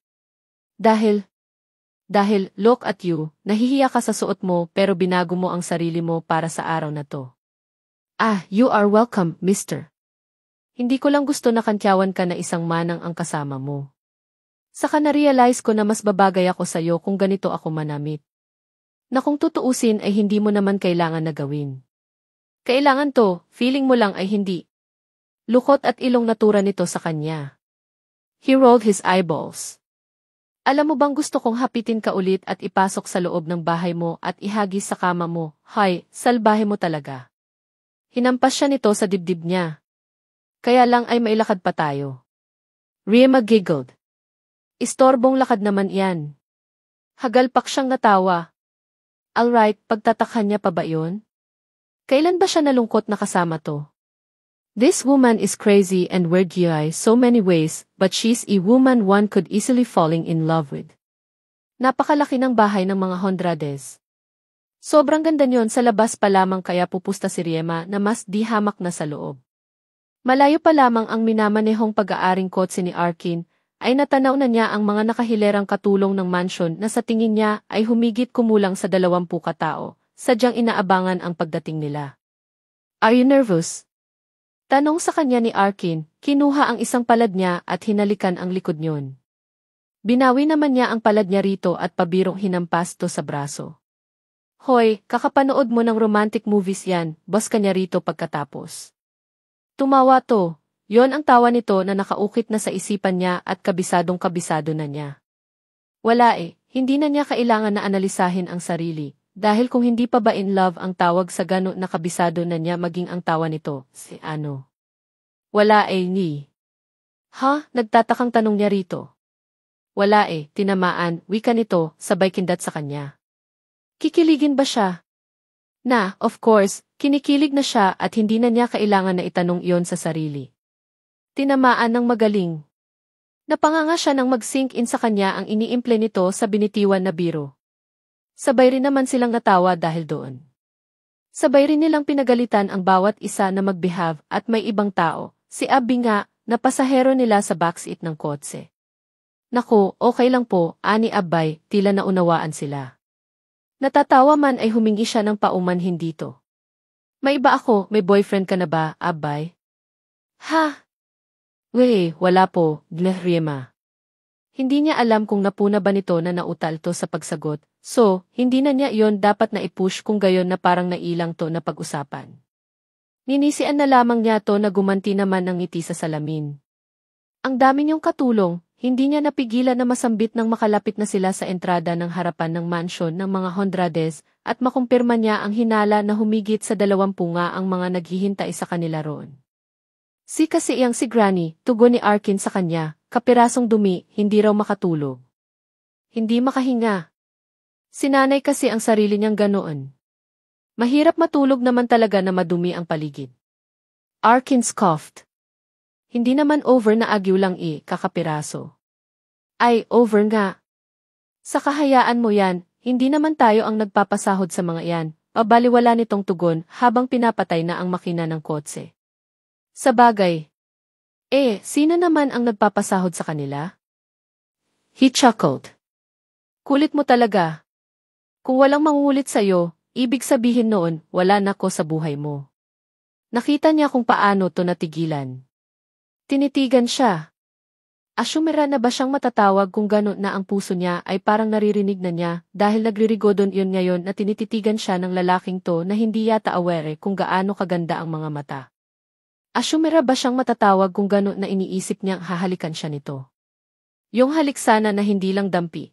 Dahil, look at you, nahihiya ka sa suot mo pero binago mo ang sarili mo para sa araw na to. Ah, you are welcome, mister. Hindi ko lang gusto na kantyawan ka na isang manang ang kasama mo. Saka na-realize ko na mas babagay ako sa'yo kung ganito ako manamit. Na kung tutuusin ay hindi mo naman kailangan na gawin. Kailangan to, feeling mo lang ay hindi. Lukot at ilong natura nito sa kanya. He rolled his eyeballs. Alam mo bang gusto kong hapitin ka ulit at ipasok sa loob ng bahay mo at ihagis sa kama mo? Hay, salbahe mo talaga. Hinampas siya nito sa dibdib niya. Kaya lang ay mailakad pa tayo. Riema giggled. Istorbong lakad naman iyan. Hagalpak siyang natawa. Alright, pagtatakhan niya pa ba yun? Kailan ba siya nalungkot na kasama to? This woman is crazy and weird so many ways, but she's a woman one could easily falling in love with. Napakalaki ng bahay ng mga Hondrades. Sobrang ganda niyon sa labas pa lamang kaya pupusta si Riema na mas di hamak na sa loob. Malayo pa lamang ang minamanehong pag-aaring kotse ni Arkin, ay natanaw na niya ang mga nakahilerang katulong ng mansyon na sa tingin niya ay humigit kumulang sa 20 katao. Sadyang inaabangan ang pagdating nila. Are you nervous? Tanong sa kanya ni Arkin, kinuha ang isang palad niya at hinalikan ang likod niyon. Binawi naman niya ang palad niya rito at pabirong hinampas to sa braso. Hoy, kakapanood mo ng romantic movies yan, boss kanya rito pagkatapos. Tumawa to, yon ang tawa nito na nakaukit na sa isipan niya at kabisadong kabisado na niya. Wala hindi na niya kailangan na analisahin ang sarili. Dahil kung hindi pa ba in love ang tawag sa gano'n na kabisado na niya maging ang tawa nito, si ano? Wala ni. Ha? Nagtatakang tanong niya rito. Wala tinamaan, wika nito, sabay kindat sa kanya. Kikiligin ba siya? Na, of course, kinikilig na siya at hindi na niya kailangan na itanong iyon sa sarili. Tinamaan ng magaling. Napanganga siya nang mag-sink in sa kanya ang iniimple nito sa binitiwan na biro. Sabay rin naman silang natawa dahil doon. Sabay rin nilang pinagalitan ang bawat isa na mag-behave at may ibang tao, si Abby nga, na pasahero nila sa backseat ng kotse. Naku, okay lang po, ani Abay, tila naunawaan sila. Natatawa man ay humingi siya ng paumanhin dito. May iba ako, may boyfriend ka na ba, Abay? Ha? Wala po, Riema. Hindi niya alam kung napuna ba nito na nautal to sa pagsagot, so, hindi na niya iyon dapat na i-push kung gayon na parang nailang to na pag-usapan. Ninisian na lamang niya to na gumanti naman ng ngiti sa salamin. Ang dami niyong katulong, hindi niya napigilan na masambit nang makalapit na sila sa entrada ng harapan ng mansyon ng mga Hondrades, at makumpirma niya ang hinala na humigit sa 20 nga ang mga naghihintay sa kanila roon. Kasi iyang si Granny, tugon ni Arkin sa kanya, kapirasong dumi, hindi raw makatulog. Hindi makahinga. Sinanay kasi ang sarili niyang ganoon. Mahirap matulog naman talaga na madumi ang paligid. Arkin scoffed. Hindi naman over na agyo lang kakapiraso. Ay, over nga. Sa kahayaan mo yan, hindi naman tayo ang nagpapasahod sa mga yan, pabaliwala nitong tugon habang pinapatay na ang makina ng kotse. Sa bagay. Sino naman ang nagpapasahod sa kanila? He chuckled. Kulit mo talaga. Kung walang mangulit sa'yo, ibig sabihin noon, wala na ko sa buhay mo. Nakita niya kung paano to natigilan. Tinitigan siya. Asyumera na ba siyang matatawag kung gano'n na ang puso niya ay parang naririnig na niya dahil nagririgodon yun ngayon na tinititigan siya ng lalaking to na hindi yata aware kung gaano kaganda ang mga mata. Asyumera ba siyang matatawag kung gano'n na iniisip niyang hahalikan siya nito? Yung halik sana na hindi lang dampi.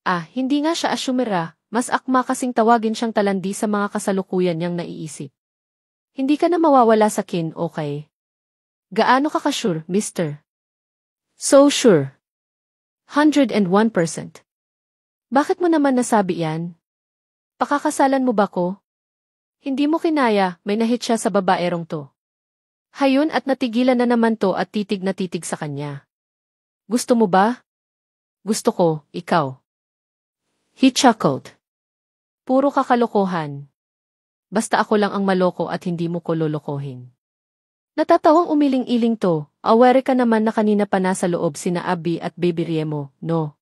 Hindi nga siya asyumera, mas akma kasing tawagin siyang talandi sa mga kasalukuyan niyang naiisip. Hindi ka na mawawala sa kin, okay? Gaano ka ka-sure, mister? So sure. 101%. Bakit mo naman nasabi yan? Pakakasalan mo ba ko? Hindi mo kinaya, may nahit siya sa babaerong to. Hayon at natigilan na naman to at titig na titig sa kanya. Gusto mo ba? Gusto ko, ikaw. He chuckled. Puro kakalokohan. Basta ako lang ang maloko at hindi mo ko lolokohin. Natatawang umiling-iling to, aware ka naman na kanina pa nasa loob sina Abby at Baby Riemo, no?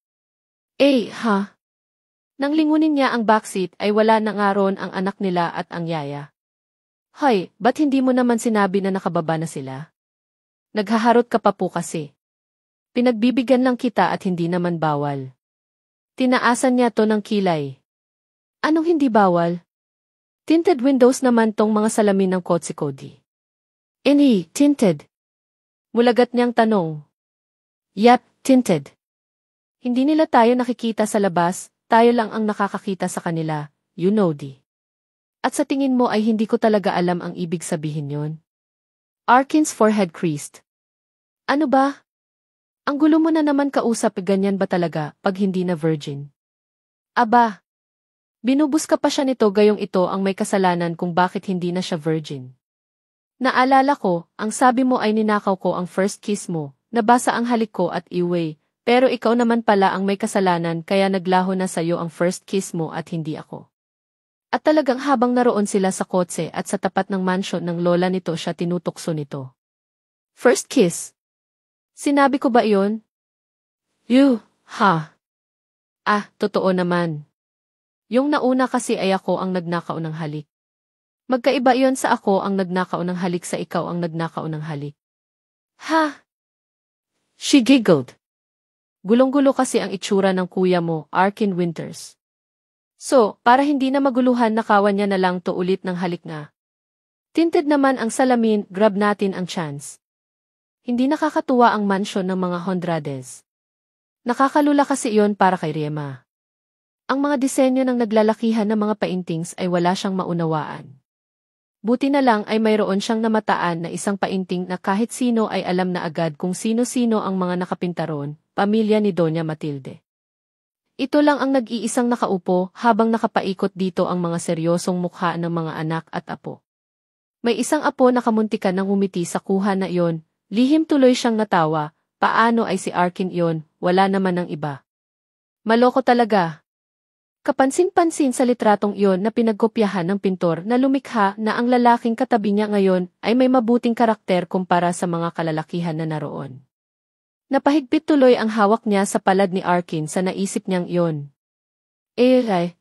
Nang lingunin niya ang backseat ay wala na nga roon ang anak nila at ang yaya. Hay, ba't hindi mo naman sinabi na nakababa na sila? Naghaharot ka pa po kasi. Pinagbibigyan lang kita at hindi naman bawal. Tinaasan niya to ng kilay. Anong hindi bawal? Tinted windows naman tong mga salamin ng kotse Cody. Tinted. Mulagat niyang tanong. Yap, tinted. Hindi nila tayo nakikita sa labas, tayo lang ang nakakakita sa kanila, you know di. At sa tingin mo ay hindi ko talaga alam ang ibig sabihin yon. Arkin's forehead creased. Ano ba? Ang gulo mo na naman kausap, ganyan ba talaga pag hindi na virgin? Aba, binubus ka pa siya nito gayong ito ang may kasalanan kung bakit hindi na siya virgin. Naalala ko, ang sabi mo ay ninakaw ko ang first kiss mo, nabasa ang halik ko at iway, pero ikaw naman pala ang may kasalanan kaya naglaho na sa'yo ang first kiss mo at hindi ako. At talagang habang naroon sila sa kotse at sa tapat ng mansyon ng lola nito siya tinutokso nito. First kiss? Sinabi ko ba iyon? Totoo naman. Yung nauna kasi ay ako ang nagnakaw ng halik. Magkaiba iyon sa ako ang nagnakaw ng halik sa ikaw ang nagnakaw ng halik. Ha? She giggled. Gulong-gulo kasi ang itsura ng kuya mo, Arkin Winters. So, para hindi na maguluhan nakawan niya na lang to ulit ng halik nga. Tinted naman ang salamin, grab natin ang chance. Hindi nakakatuwa ang mansyon ng mga Hondrades. Nakakalula kasi iyon para kay Riema. Ang mga disenyo ng naglalakihan ng mga paintings ay wala siyang maunawaan. Buti na lang ay mayroon siyang namataan na isang painting na kahit sino ay alam na agad kung sino-sino ang mga nakapinta roon, pamilya ni Doña Matilde. Ito lang ang nag-iisang nakaupo habang nakapaikot dito ang mga seryosong mukha ng mga anak at apo. May isang apo na kamuntikan ng umiti sa kuha na iyon, lihim tuloy siyang natawa, paano ay si Arkin iyon, wala naman ng iba. Maloko talaga. Kapansin-pansin sa litratong iyon na pinagkopyahan ng pintor na lumikha na ang lalaking katabi niya ngayon ay may mabuting karakter kumpara sa mga kalalakihan na naroon. Napahigpit tuloy ang hawak niya sa palad ni Arkin sa naisip niyang iyon.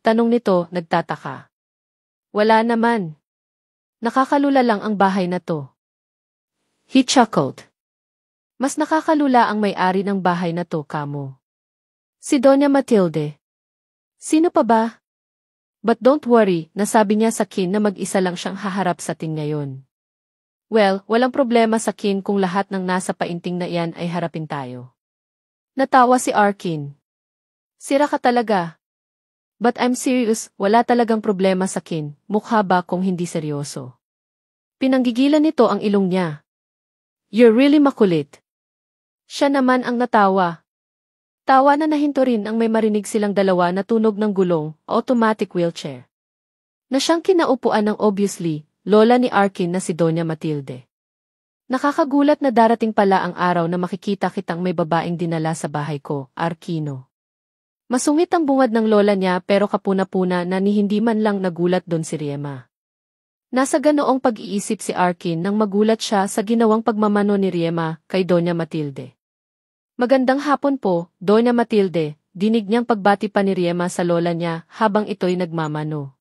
Tanong nito, nagtataka. Wala naman. Nakakalula lang ang bahay na to. He chuckled. Mas nakakalula ang may-ari ng bahay na to, kamo. Si Doña Matilde. Sino pa ba? But don't worry, nasabi niya sa Kin na mag-isa lang siyang haharap sa tin ngayon. Well, walang problema sa Kin kung lahat ng nasa painting na iyan ay harapin tayo. Natawa si Arkin. Sira ka talaga. But I'm serious, wala talagang problema sa kin, mukha ba kung hindi seryoso. Pinanggigilan nito ang ilong niya. You're really makulit. Siya naman ang natawa. Tawa na nahinto rin ang may marinig silang dalawa na tunog ng gulong, automatic wheelchair. Na siyang kinaupuan ng obviously, lola ni Arkin na si Doña Matilde. Nakakagulat na darating pala ang araw na makikita kitang may babaeng dinala sa bahay ko, Arkino. Masungit ang bungad ng lola niya pero kapuna-puna na ni hindi man lang nagulat doon si Riema. Nasa ganoong pag-iisip si Arkin nang magulat siya sa ginawang pagmamano ni Riema kay Doña Matilde. Magandang hapon po, Doña Matilde, dinig niyang pagbati pa ni Riema sa lola niya habang ito'y nagmamano.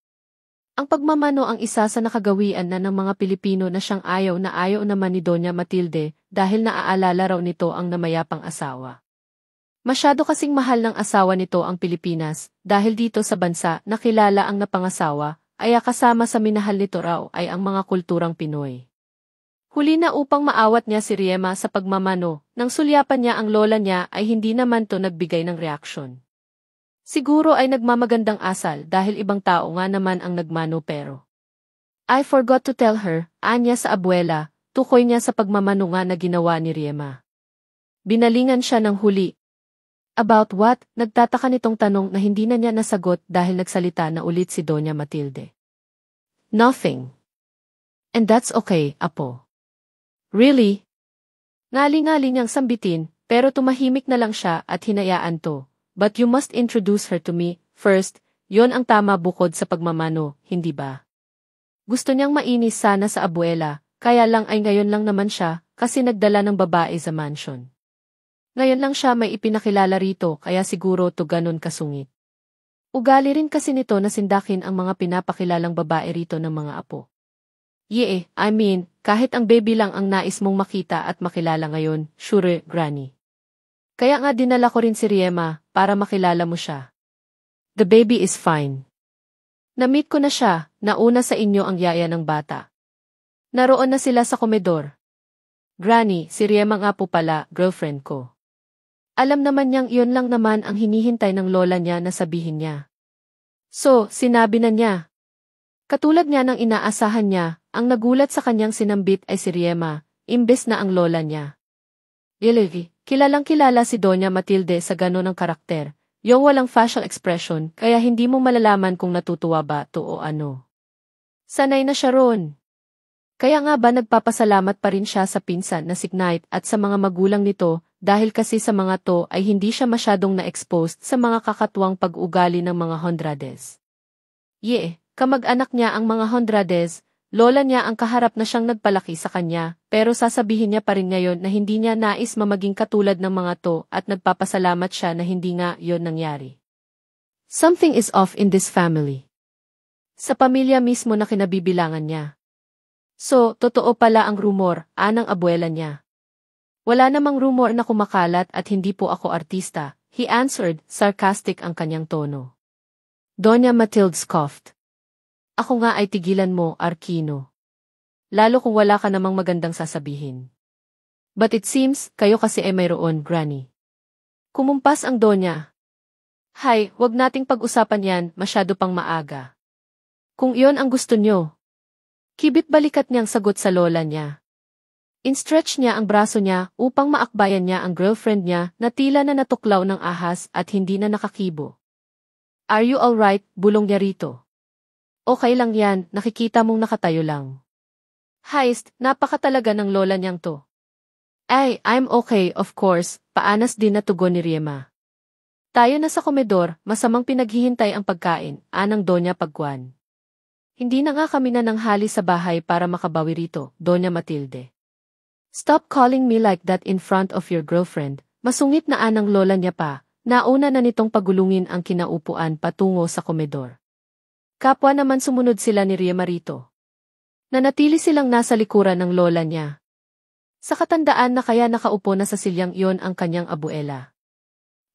Ang pagmamano ang isa sa nakagawian na ng mga Pilipino na siyang ayaw naman ni Doña Matilde dahil naaalala raw nito ang namayapang asawa. Masyado kasing mahal ng asawa nito ang Pilipinas dahil dito sa bansa nakilala ang napangasawa, ay kasama sa minahal nito raw ay ang mga kulturang Pinoy. Huli na upang maawat niya si Riema sa pagmamano, nang sulyapan niya ang lola niya ay hindi naman to nagbigay ng reaksyon. Siguro ay nagmamagandang asal dahil ibang tao nga naman ang nagmano pero. I forgot to tell her, anya sa abuela, tukoy niya sa pagmamano nga na ginawa ni Riema. Binalingan siya ng huli. About what? Nagtataka nitong tanong na hindi na niya nasagot dahil nagsalita na ulit si Doña Matilde. Nothing. And that's okay, apo. Really? Ngali-ngali niyang sambitin, pero tumahimik na lang siya at hinayaan to. But you must introduce her to me, first, yon ang tama bukod sa pagmamano, hindi ba? Gusto niyang mainis sana sa abuela, kaya lang ay ngayon lang naman siya, kasi nagdala ng babae sa mansion. Ngayon lang siya may ipinakilala rito kaya siguro to ganun kasungit. Ugali rin kasi nito na sindakin ang mga pinapakilalang babae rito ng mga apo. I mean, kahit ang baby lang ang nais mong makita at makilala ngayon, sure, Granny. Kaya nga dinala ko rin si Riema para makilala mo siya. The baby is fine. Na-meet ko na siya, nauna sa inyo ang yaya ng bata. Naroon na sila sa komedor. Granny, si Riema nga po pala, girlfriend ko. Alam naman niyang iyon lang naman ang hinihintay ng lola niya na sabihin niya. So, sinabi na niya. Katulad niya ng inaasahan niya, ang nagulat sa kanyang sinambit ay si Riema, imbes na ang lola niya. Kilalang kilala si Doña Matilde sa ganun ng karakter, yung walang facial expression, kaya hindi mo malalaman kung natutuwa ba to o ano. Sanay na siya roon. Kaya nga ba nagpapasalamat pa rin siya sa pinsan na si Knight at sa mga magulang nito, dahil kasi sa mga to ay hindi siya masyadong na-exposed sa mga kakatuwang pag-ugali ng mga Honrades. Kamag-anak niya ang mga Honrades, lola niya ang kaharap na siyang nagpalaki sa kanya, pero sasabihin niya pa rin ngayon na hindi niya nais mamaging katulad ng mga to at nagpapasalamat siya na hindi nga yon nangyari. Something is off in this family. Sa pamilya mismo na kinabibilangan niya. So, totoo pala ang rumor, anang abuela niya. Wala namang rumor na kumakalat at hindi po ako artista, he answered, sarcastic ang kanyang tono. Doña Matilde scoffed. Ako nga ay tigilan mo, Arkino. Lalo kung wala ka namang magandang sasabihin. But it seems, kayo kasi ay mayroon, Granny. Kumumpas ang Donya. Hay, wag nating pag-usapan yan, masyado pang maaga. Kung iyon ang gusto nyo. Kibit balikat niyang sagot sa lola niya. In-stretch niya ang braso niya upang maakbayan niya ang girlfriend niya na tila na natuklaw ng ahas at hindi na nakakibo. Are you alright? Bulong niya rito. Okay lang yan, nakikita mong nakatayo lang. Heist, napaka talaga ng lola niyang to. Ay, I'm okay, of course, paanas din na tugon ni Riema. Tayo na sa komedor, masamang pinaghihintay ang pagkain, anang Doña Pagwan. Hindi na nga kami nananghali sa bahay para makabawi rito, Doña Matilde. Stop calling me like that in front of your girlfriend, masungit na anang lola niya pa, nauna na nitong pagulungin ang kinaupuan patungo sa komedor. Kapwa naman sumunod sila ni Riema rito. Nanatili silang nasa likuran ng lola niya. Sa katandaan na kaya nakaupo na sa silyang iyon ang kanyang abuela.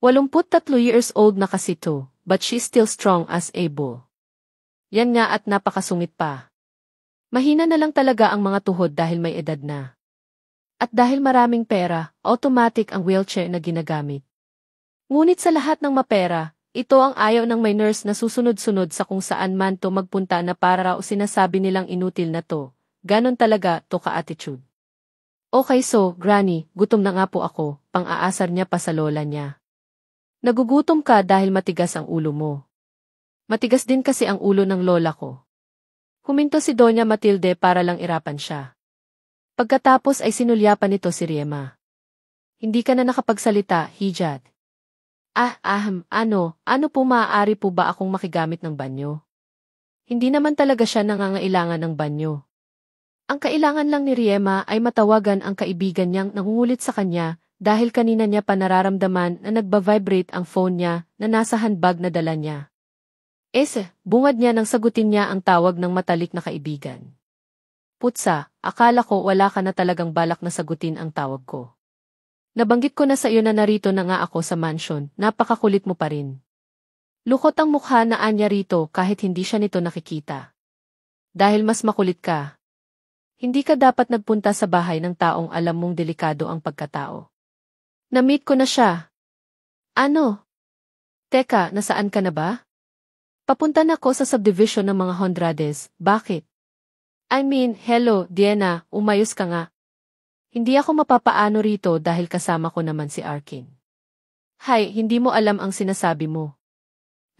83 years old na kasi to, but she's still strong as a bull. Yan nga at napakasungit pa. Mahina na lang talaga ang mga tuhod dahil may edad na. At dahil maraming pera, automatic ang wheelchair na ginagamit. Ngunit sa lahat ng mapera, Ito ang ayaw ng may nurse na susunod-sunod sa kung saan man to magpunta na para raw sinasabi nilang inutil na to. Ganon talaga to ka-attitude. Okay so, Granny, gutom na nga po ako, pang-aasar niya pa sa lola niya. Nagugutom ka dahil matigas ang ulo mo. Matigas din kasi ang ulo ng lola ko. Huminto si Doña Matilde para lang irapan siya. Pagkatapos ay sinulyapan nito si Riema. Hindi ka na nakapagsalita, Hijat. Ano po maaari po ba akong makigamit ng banyo? Hindi naman talaga siya nangangailangan ng banyo. Ang kailangan lang ni Riema ay matawagan ang kaibigan niyang nangungulit sa kanya dahil kanina niya pa nararamdaman na nagba-vibrate ang phone niya na nasa handbag na dala niya. Bungad niya nang sagutin niya ang tawag ng matalik na kaibigan. Putsa, akala ko wala ka na talagang balak na sagutin ang tawag ko. Nabanggit ko na sa iyo na narito na nga ako sa mansion, napakakulit mo pa rin. Lukot ang mukha na anya rito kahit hindi siya nito nakikita. Dahil mas makulit ka. Hindi ka dapat nagpunta sa bahay ng taong alam mong delikado ang pagkatao. Na-meet ko na siya. Ano? Teka, nasaan ka na ba? Papunta na ko sa subdivision ng mga Hondrades, bakit? Hello, Diana, umayos ka nga. Hindi ako mapapaano rito dahil kasama ko naman si Arkin. Hay, hindi mo alam ang sinasabi mo.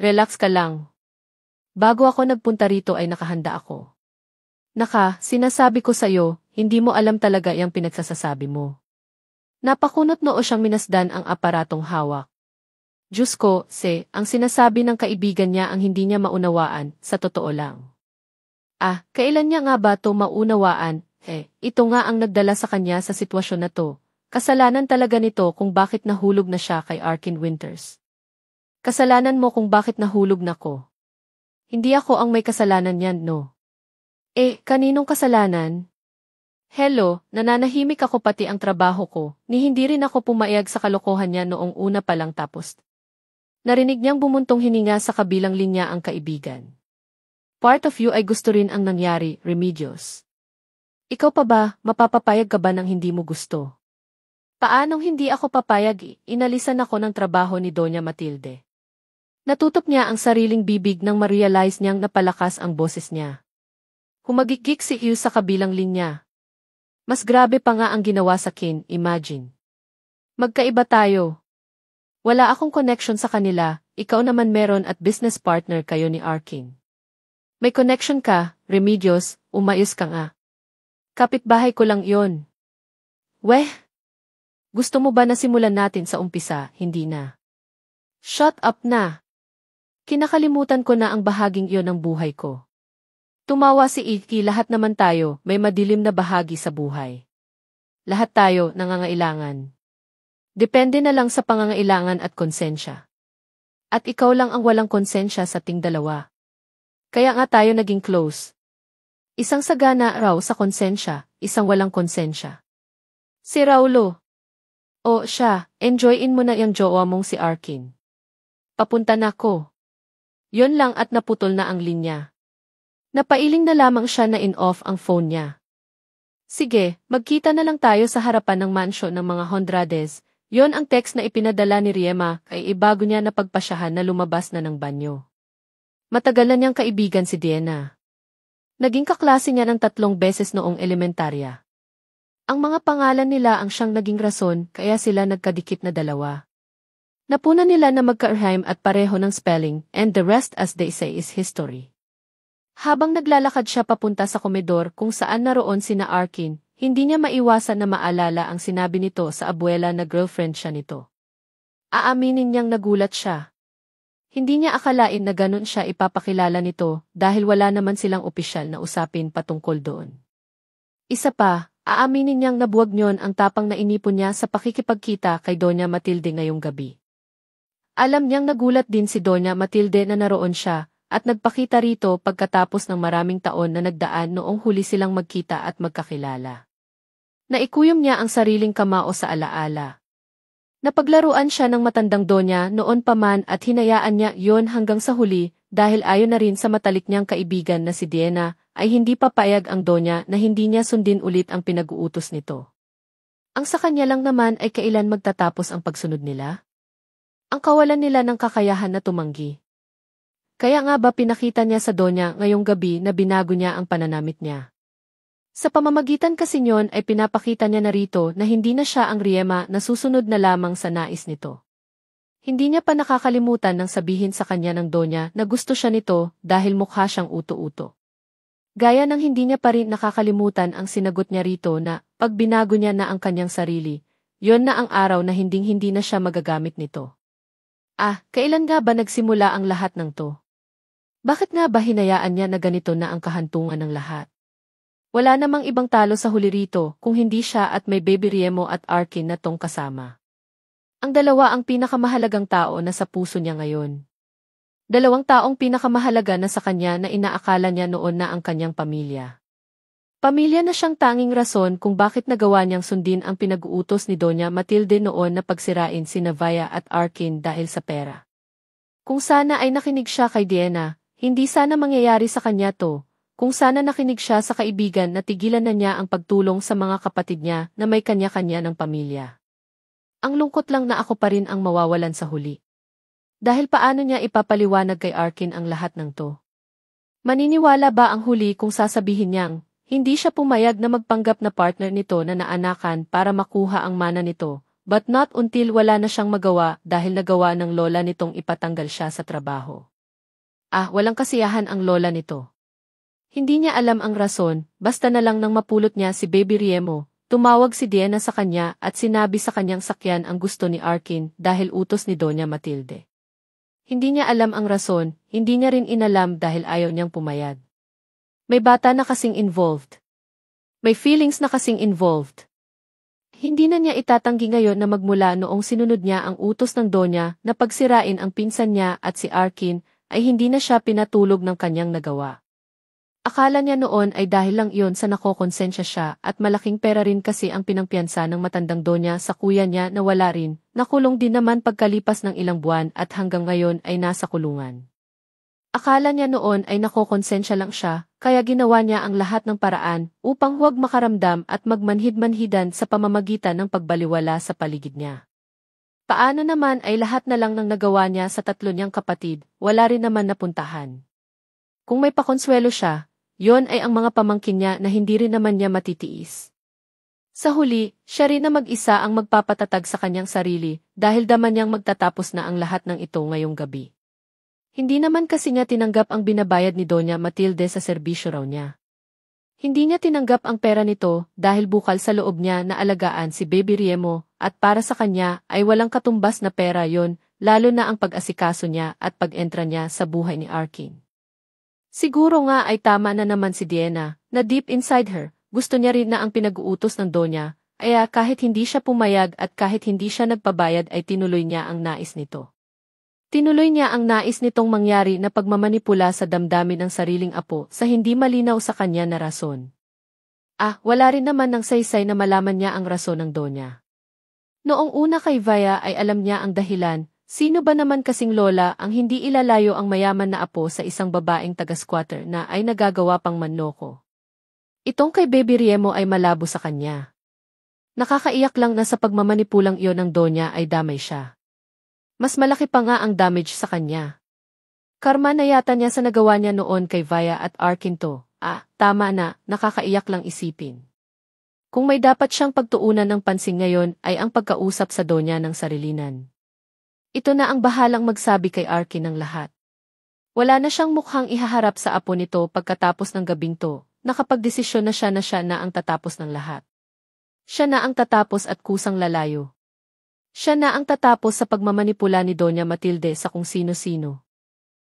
Relax ka lang. Bago ako nagpunta rito ay nakahanda ako. Sinasabi ko sa'yo, hindi mo alam talaga yung pinagsasasabi mo. Napakunot noo siyang minasdan ang aparatong hawak. Diyos ko, ang sinasabi ng kaibigan niya ang hindi niya maunawaan, sa totoo lang. Kailan niya nga ba to maunawaan? Ito nga ang nagdala sa kanya sa sitwasyon na to. Kasalanan talaga nito kung bakit nahulog na siya kay Arkin Winters. Kasalanan mo kung bakit nahulog na ko. Hindi ako ang may kasalanan yan, no? Kaninong kasalanan? Hello, nananahimik ako pati ang trabaho ko, ni hindi rin ako pumayag sa kalokohan niya noong una pa lang tapos. Narinig niyang bumuntong hininga sa kabilang linya ang kaibigan. Part of you ay gusto rin ang nangyari, Remedios. Ikaw pa ba, mapapapayag ka ba ng hindi mo gusto? Paanong hindi ako papayag? Inalisan ako ng trabaho ni Doña Matilde. Natutop niya ang sariling bibig nang ma-realize niyang napalakas ang boses niya. Humagikik si Hugh sa kabilang linya. Mas grabe pa nga ang ginawa sa kin, imagine. Magkaiba tayo. Wala akong connection sa kanila, ikaw naman meron at business partner kayo ni Arkin. May connection ka, Remedios, umayos ka nga. Kapitbahay ko lang yon. Gusto mo ba na simulan natin sa umpisa, hindi na? Shut up na. Kinakalimutan ko na ang bahaging iyon ng buhay ko. Tumawa si Iki, lahat naman tayo, may madilim na bahagi sa buhay. Lahat tayo nangangailangan. Depende na lang sa pangangailangan at konsensya. At ikaw lang ang walang konsensya sa ting dalawa. Kaya nga tayo naging close. Isang sagana raw sa konsensya, isang walang konsensya. Si Raulo. Siya, enjoyin mo na yung jowa mong si Arkin. Papunta na ko. Yon lang at naputol na ang linya. Napailing na lamang siya na in-off ang phone niya. Sige, magkita na lang tayo sa harapan ng mansyon ng mga Hondrades. Yon ang text na ipinadala ni Riema kay ibago niya na pagpasyahan na lumabas na ng banyo. Matagal na niyang kaibigan si Diana. Naging kaklase niya ng 3 beses noong elementarya. Ang mga pangalan nila ang siyang naging rason kaya sila nagkadikit na dalawa. Napunan nila na magka-rhyme at pareho ng spelling, and the rest as they say is history. Habang naglalakad siya papunta sa komedor kung saan naroon sina Arkin, hindi niya maiwasan na maalala ang sinabi nito sa abuela na girlfriend siya nito. Aaminin niyang nagulat siya. Hindi niya akalain na ganun siya ipapakilala nito dahil wala naman silang opisyal na usapin patungkol doon. Isa pa, aaminin niyang nabuwag niyon ang tapang na inipon niya sa pakikipagkita kay Doña Matilde ngayong gabi. Alam niyang nagulat din si Doña Matilde na naroon siya at nagpakita rito pagkatapos ng maraming taon na nagdaan noong huli silang magkita at magkakilala. Naikuyom niya ang sariling kamao sa alaala. Napaglaruan siya ng matandang donya noon pa man at hinayaan niya yon hanggang sa huli dahil ayon na rin sa matalik niyang kaibigan na si Diana ay hindi papayag ang donya na hindi niya sundin ulit ang pinag-uutos nito. Ang sa kanya lang naman ay kailan magtatapos ang pagsunod nila? Ang kawalan nila ng kakayahan na tumanggi. Kaya nga ba pinakita niya sa Donya ngayong gabi na binago niya ang pananamit niya. Sa pamamagitan kasi niyon ay pinapakita niya na rito na hindi na siya ang Riema na susunod na lamang sa nais nito. Hindi niya pa nakakalimutan ng sabihin sa kanya ng Donya na gusto siya nito dahil mukha siyang uto-uto. Gaya ng hindi niya pa rin nakakalimutan ang sinagot niya rito na pag binago niya na ang kanyang sarili, yon na ang araw na hinding-hindi na siya magagamit nito. Kailan nga ba nagsimula ang lahat ng to? Bakit nga ba hinayaan niya na ganito na ang kahantungan ng lahat? Wala namang ibang talo sa huli rito kung hindi siya at may Baby Riemo at Arkin na tong kasama. Ang dalawa ang pinakamahalagang tao na sa puso niya ngayon. Dalawang taong pinakamahalaga na sa kanya na inaakala niya noon na ang kanyang pamilya. Pamilya na siyang tanging rason kung bakit nagawa niyang sundin ang pinag-uutos ni Donya Matilde noon na pagsirain sina Vaya at Arkin dahil sa pera. Kung sana ay nakinig siya kay Diana, hindi sana mangyayari sa kanya to. Kung sana nakinig siya sa kaibigan na tigilan na niya ang pagtulong sa mga kapatid niya na may kanya-kanya ng pamilya. Ang lungkot lang na ako pa rin ang mawawalan sa huli. Dahil paano niya ipapaliwanag kay Arkin ang lahat ng to? Maniniwala ba ang huli kung sasabihin niyang, hindi siya pumayag na magpanggap na partner nito na naanakan para makuha ang mana nito, but not until wala na siyang magawa dahil nagawa ng lola nitong ipatanggal siya sa trabaho. Walang kasiyahan ang lola nito. Hindi niya alam ang rason, basta na lang nang mapulot niya si Baby Riemo, tumawag si Diana sa kanya at sinabi sa kanyang sakyan ang gusto ni Arkin dahil utos ni Donya Matilde. Hindi niya alam ang rason, hindi niya rin inalam dahil ayaw niyang pumayag. May bata na kasing involved. May feelings na kasing involved. Hindi na niya itatanggi ngayon na magmula noong sinunod niya ang utos ng Donya na pagsirain ang pinsan niya at si Arkin ay hindi na siya pinatulog ng kanyang nagawa. Akala niya noon ay dahil lang iyon sa nakokonsensya siya at malaking pera rin kasi ang pinangpiyansa ng matandang Donya sa kuya niya na wala rin, nakulong din naman pagkalipas ng ilang buwan at hanggang ngayon ay nasa kulungan. Akala niya noon ay nakokonsensya lang siya, kaya ginawa niya ang lahat ng paraan upang huwag makaramdam at magmanhid-manhidan sa pamamagitan ng pagbaliwala sa paligid niya. Paano naman ay lahat na lang ng nagawa niya sa tatlo niyang kapatid, wala rin naman napuntahan. Kung may pakonsuelo siya, yon ay ang mga pamangkin niya na hindi rin naman niya matitiis. Sa huli, siya rin na mag-isa ang magpapatatag sa kanyang sarili dahil daman niyang magtatapos na ang lahat ng ito ngayong gabi. Hindi naman kasi niya tinanggap ang binabayad ni Donya Matilde sa serbisyo raw niya. Hindi niya tinanggap ang pera nito dahil bukal sa loob niya na alagaan si Baby Riemo at para sa kanya ay walang katumbas na pera yon, lalo na ang pag-asikaso niya at pag-entra niya sa buhay ni Arkin. Siguro nga ay tama na naman si Diana, na deep inside her, gusto niya rin na ang pinag-uutos ng Donya, kaya kahit hindi siya pumayag at kahit hindi siya nagpabayad ay tinuloy niya ang nais nito. Tinuloy niya ang nais nitong mangyari na pagmamanipula sa damdamin ng sariling apo sa hindi malinaw sa kanya na rason. Wala rin naman ng saysay na malaman niya ang rason ng Donya. Noong una kay Vaya ay alam niya ang dahilan. Sino ba naman kasing lola ang hindi ilalayo ang mayaman na apo sa isang babaeng taga-squatter na ay nagagawa pang manloko? Itong kay Baby Riemo ay malabo sa kanya. Nakakaiyak lang na sa pagmamanipulang iyon ng Donya ay damay siya. Mas malaki pa nga ang damage sa kanya. Karma na yata niya sa nagawa niya noon kay Vaya at Arkin to. Tama na, nakakaiyak lang isipin. Kung may dapat siyang pagtuunan ng pansin ngayon ay ang pagkausap sa Donya ng sarilinan. Ito na ang bahalang magsabi kay Arkin ng lahat. Wala na siyang mukhang ihaharap sa apo nito pagkatapos ng gabing to, nakapagdesisyon na siya na ang tatapos ng lahat. Siya na ang tatapos at kusang lalayo. Siya na ang tatapos sa pagmamanipula ni Donya Matilde sa kung sino-sino.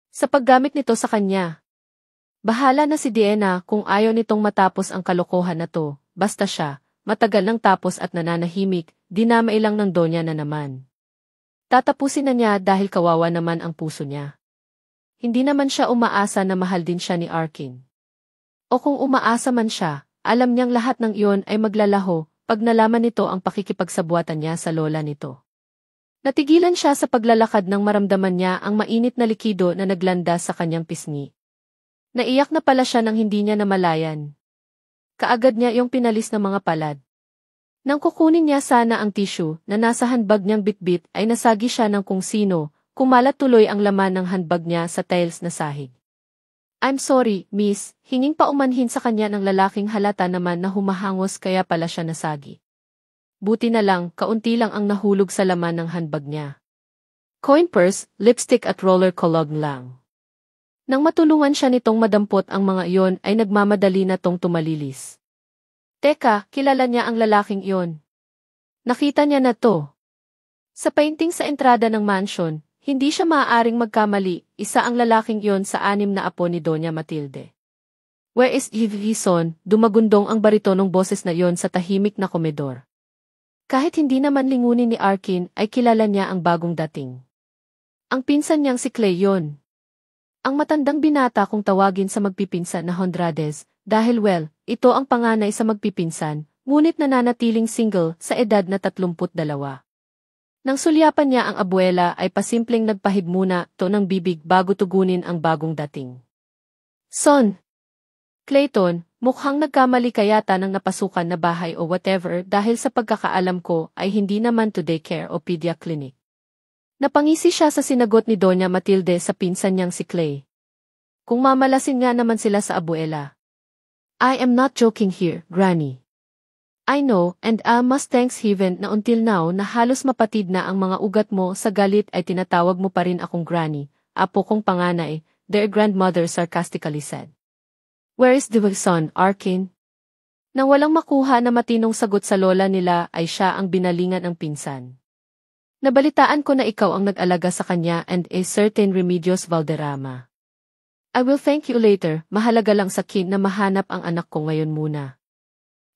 Sa paggamit nito sa kanya. Bahala na si Diana kung ayaw nitong matapos ang kalokohan na to, basta siya, matagal nang tapos at nananahimik, dinamay lang ng Donya na naman. Tatapusin na niya dahil kawawa naman ang puso niya. Hindi naman siya umaasa na mahal din siya ni Arkin. O kung umaasa man siya, alam niyang lahat ng iyon ay maglalaho pag nalaman nito ang pakikipagsabuatan niya sa lola nito. Natigilan siya sa paglalakad nang maramdaman niya ang mainit na likido na naglandas sa kanyang pisngi. Naiyak na pala siya nang hindi niya namalayan. Kaagad niya yung pinalis ng mga palad. Nang kukunin niya sana ang tissue na nasa handbag niyang bitbit ay nasagi siya ng kung sino, kumalat tuloy ang laman ng handbag niya sa tiles na sahig. I'm sorry, miss, hinging paumanhin sa kanya ng lalaking halata naman na humahangos kaya pala siya nasagi. Buti na lang, kaunti lang ang nahulog sa laman ng handbag niya. Coin purse, lipstick at roller colog lang. Nang matulungan siya nitong madampot ang mga iyon ay nagmamadali na tong tumalilis. Teka, kilala niya ang lalaking iyon. Nakita niya na to. Sa painting sa entrada ng mansion, hindi siya maaaring magkamali, isa ang lalaking iyon sa 6 na apo ni Doña Matilde. Where is Son? Dumagundong ang baritonong boses na iyon sa tahimik na komedor. Kahit hindi naman lingunin ni Arkin ay kilala niya ang bagong dating. Ang pinsan niyang si Clay yon. Ang matandang binata kung tawagin sa magpipinsan na Honrades, dahil ito ang panganay sa magpipinsan, ngunit nananatiling single sa edad na 32. Nang sulyapan niya ang abuela ay pasimpleng nagpahid muna to ng bibig bago tugunin ang bagong dating. Son! Clayton, mukhang nagkamali ka yata ng napasukan na bahay o whatever dahil sa pagkakaalam ko ay hindi naman to daycare o pedia clinic. Napangisi siya sa sinagot ni Doña Matilde sa pinsan niyang si Clay. Kung mamalasin nga naman sila sa abuela. I am not joking here, Granny. I know, and I must thanks heaven na until now na halos mapatid na ang mga ugat mo sa galit ay tinatawag mo pa rin akong Granny, apo kong panganay, their grandmother sarcastically said. Where is the son, Arkin? Nang walang makuha na matinong sagot sa lola nila ay siya ang binalingan ng pinsan. Nabalitaan ko na ikaw ang nag-alaga sa kanya and a certain Remedios Valderrama. I will thank you later, mahalaga lang sa akin na mahanap ang anak ko ngayon muna.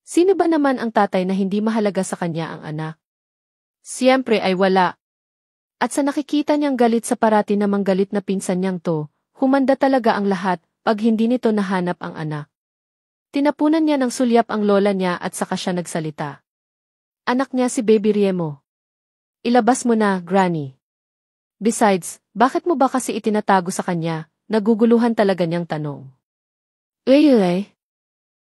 Sino ba naman ang tatay na hindi mahalaga sa kanya ang anak? Siyempre ay wala. At sa nakikita niyang galit sa parati namang galit na pinsan niyang to, humanda talaga ang lahat pag hindi nito nahanap ang anak. Tinapunan niya ng sulyap ang lola niya at saka siya nagsalita. Anak niya si Baby Riemo. Ilabas mo na, Granny. Besides, bakit mo ba kasi itinatago sa kanya? Naguguluhan talaga niyang tanong.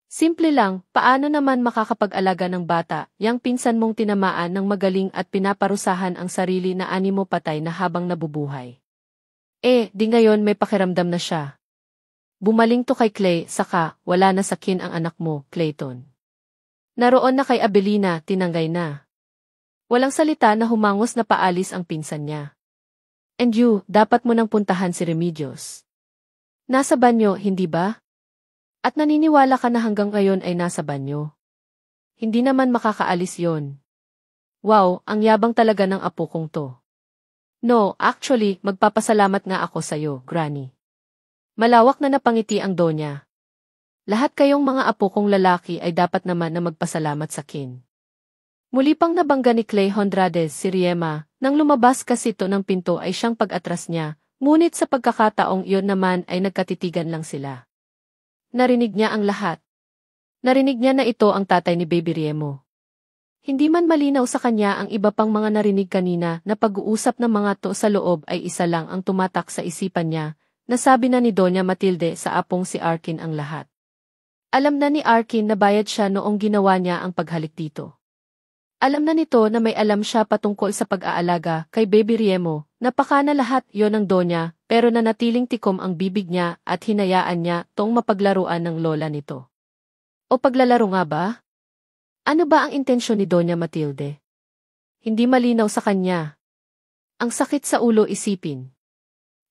Simple lang, paano naman makakapag-alaga ng bata, yang pinsan mong tinamaan ng magaling at pinaparusahan ang sarili na animo patay na habang nabubuhay. Di ngayon may pakiramdam na siya. Bumaling to kay Clay, saka, wala na sakin ang anak mo, Clayton. Naroon na kay Abelina, tinanggay na. Walang salita na humangos na paalis ang pinsan niya. And you, dapat mo nang puntahan si Remedios. Nasa banyo, hindi ba? At naniniwala ka na hanggang ngayon ay nasa banyo. Hindi naman makakaalis yon. Wow, ang yabang talaga ng apo kong to. No, actually, magpapasalamat nga ako sa'yo, Granny. Malawak na napangiti ang Donya. Lahat kayong mga apo kong lalaki ay dapat naman na magpasalamat sa kin. Muli pang nabangga ni Clay Honrades si Riema, nang lumabas kasi to ng pinto ay siyang pag-atras niya, ngunit sa pagkakataong iyon naman ay nagkatitigan lang sila. Narinig niya ang lahat. Narinig niya na ito ang tatay ni Baby Riemo. Hindi man malinaw sa kanya ang iba pang mga narinig kanina na pag-uusap ng mga to sa loob ay isa lang ang tumatak sa isipan niya, nasabi na ni Doña Matilde sa apong si Arkin ang lahat. Alam na ni Arkin na bayad siya noong ginawa niya ang paghalik dito. Alam na nito na may alam siya patungkol sa pag-aalaga kay Baby Riemo, napaka na lahat yon ng Donya, pero nanatiling tikom ang bibig niya at hinayaan niya tong mapaglaruan ng lola nito. O paglalaro nga ba? Ano ba ang intensyon ni Doña Matilde? Hindi malinaw sa kanya. Ang sakit sa ulo isipin.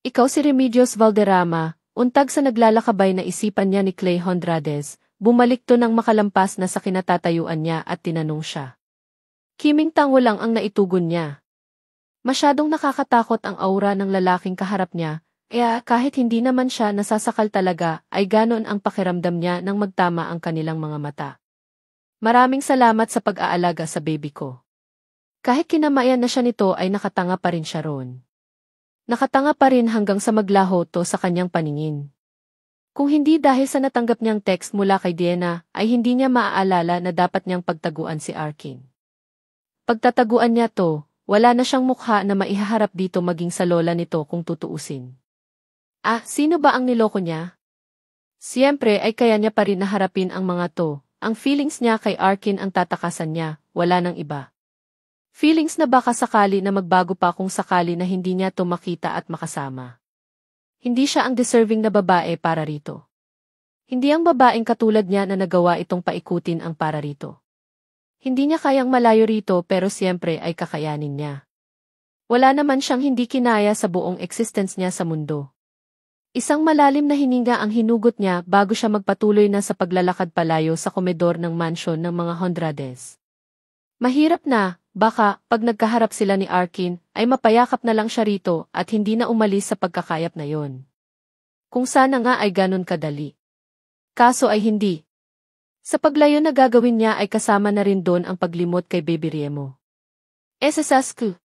Ikaw si Remedios Valderrama, untag sa naglalakabay na isipan niya ni Clay Honrades, bumalik to ng makalampas na sa kinatatayuan niya at tinanong siya. Kiming tango lang ang naitugon niya. Masyadong nakakatakot ang aura ng lalaking kaharap niya, kaya kahit hindi naman siya nasasakal talaga ay ganon ang pakiramdam niya nang magtama ang kanilang mga mata. Maraming salamat sa pag-aalaga sa baby ko. Kahit kinamayan na siya nito ay nakatanga pa rin siya roon. Nakatanga pa rin hanggang sa maglaho to sa kanyang paningin. Kung hindi dahil sa natanggap niyang text mula kay Diana, ay hindi niya maaalala na dapat niyang pagtaguan si Arkin. Pagtataguan niya to, wala na siyang mukha na maihaharap dito maging sa lola nito kung tutuusin. Sino ba ang niloko niya? Siyempre ay kaya niya pa rin naharapin ang mga to, ang feelings niya kay Arkin ang tatakasan niya, wala nang iba. Feelings na baka sakali na magbago pa kung sakali na hindi niya to makita at makasama. Hindi siya ang deserving na babae para rito. Hindi ang babaeng katulad niya na nagawa itong paikutin ang para rito. Hindi niya kayang malayo rito pero siyempre ay kakayanin niya. Wala naman siyang hindi kinaya sa buong existence niya sa mundo. Isang malalim na hininga ang hinugot niya bago siya magpatuloy na sa paglalakad palayo sa komedor ng mansyon ng mga Honrades. Mahirap na, baka, pag nagkaharap sila ni Arkin, ay mapayakap na lang siya rito at hindi na umalis sa pagkakayap na yon. Kung sana nga ay ganun kadali. Kaso ay hindi. Sa paglayo na gagawin niya ay kasama na rin doon ang paglimot kay Baby Riemo. Sasku.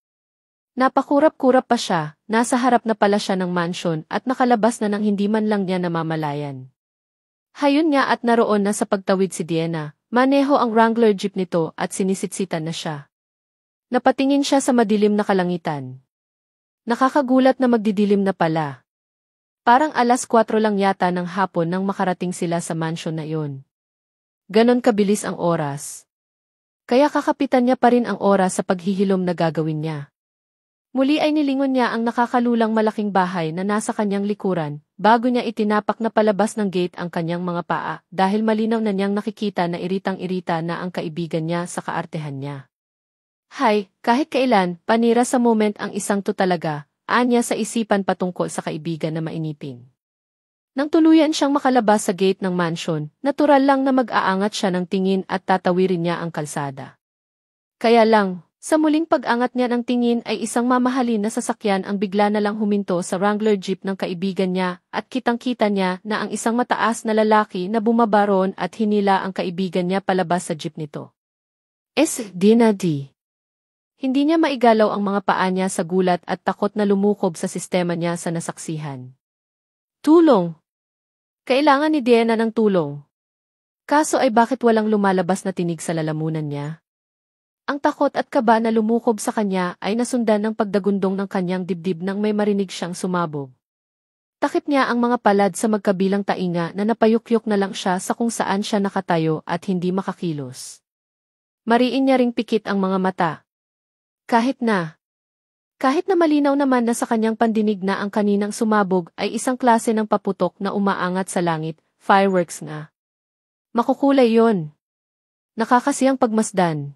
Napakurap-kurap pa siya, nasa harap na pala siya ng mansyon at nakalabas na nang hindi man lang niya namamalayan. Hayun nga at naroon na sa pagtawid si Diana, maneho ang Wrangler jeep nito at sinisitsitan na siya. Napatingin siya sa madilim na kalangitan. Nakakagulat na magdidilim na pala. Parang alas 4 lang yata ng hapon nang makarating sila sa mansyon na iyon. Ganon kabilis ang oras. Kaya kakapitan niya pa rin ang oras sa paghihilom na gagawin niya. Muli ay nilingon niya ang nakakalulang malaking bahay na nasa kanyang likuran, bago niya itinapak na palabas ng gate ang kanyang mga paa dahil malinaw na niyang nakikita na iritang-irita na ang kaibigan niya sa kaartehan niya. Hay, kahit kailan, panira sa moment ang isang to talaga, anya sa isipan patungkol sa kaibigan na mainipin. Nang tuluyan siyang makalabas sa gate ng mansyon, natural lang na mag-aangat siya ng tingin at tatawirin niya ang kalsada. Kaya lang, sa muling pag-angat niya ng tingin ay isang mamahalin na sasakyan ang bigla na lang huminto sa Wrangler jeep ng kaibigan niya at kitang-kita niya na ang isang mataas na lalaki na bumabaron at hinila ang kaibigan niya palabas sa jeep nito. Dina D. Hindi niya maigalaw ang mga paa niya sa gulat at takot na lumukob sa sistema niya sa nasaksihan. Tulong! Kailangan ni Diana ng tulong. Kaso ay bakit walang lumalabas na tinig sa lalamunan niya? Ang takot at kaba na lumukob sa kanya ay nasundan ng pagdagundong ng kanyang dibdib nang may marinig siyang sumabog. Takip niya ang mga palad sa magkabilang tainga na napayukyok na lang siya sa kung saan siya nakatayo at hindi makakilos. Mariin niya ring pikit ang mga mata. Kahit na malinaw naman na sa kanyang pandinig na ang kaninang sumabog ay isang klase ng paputok na umaangat sa langit, fireworks nga. Makukulay yon. Nakakasiyang pagmasdan.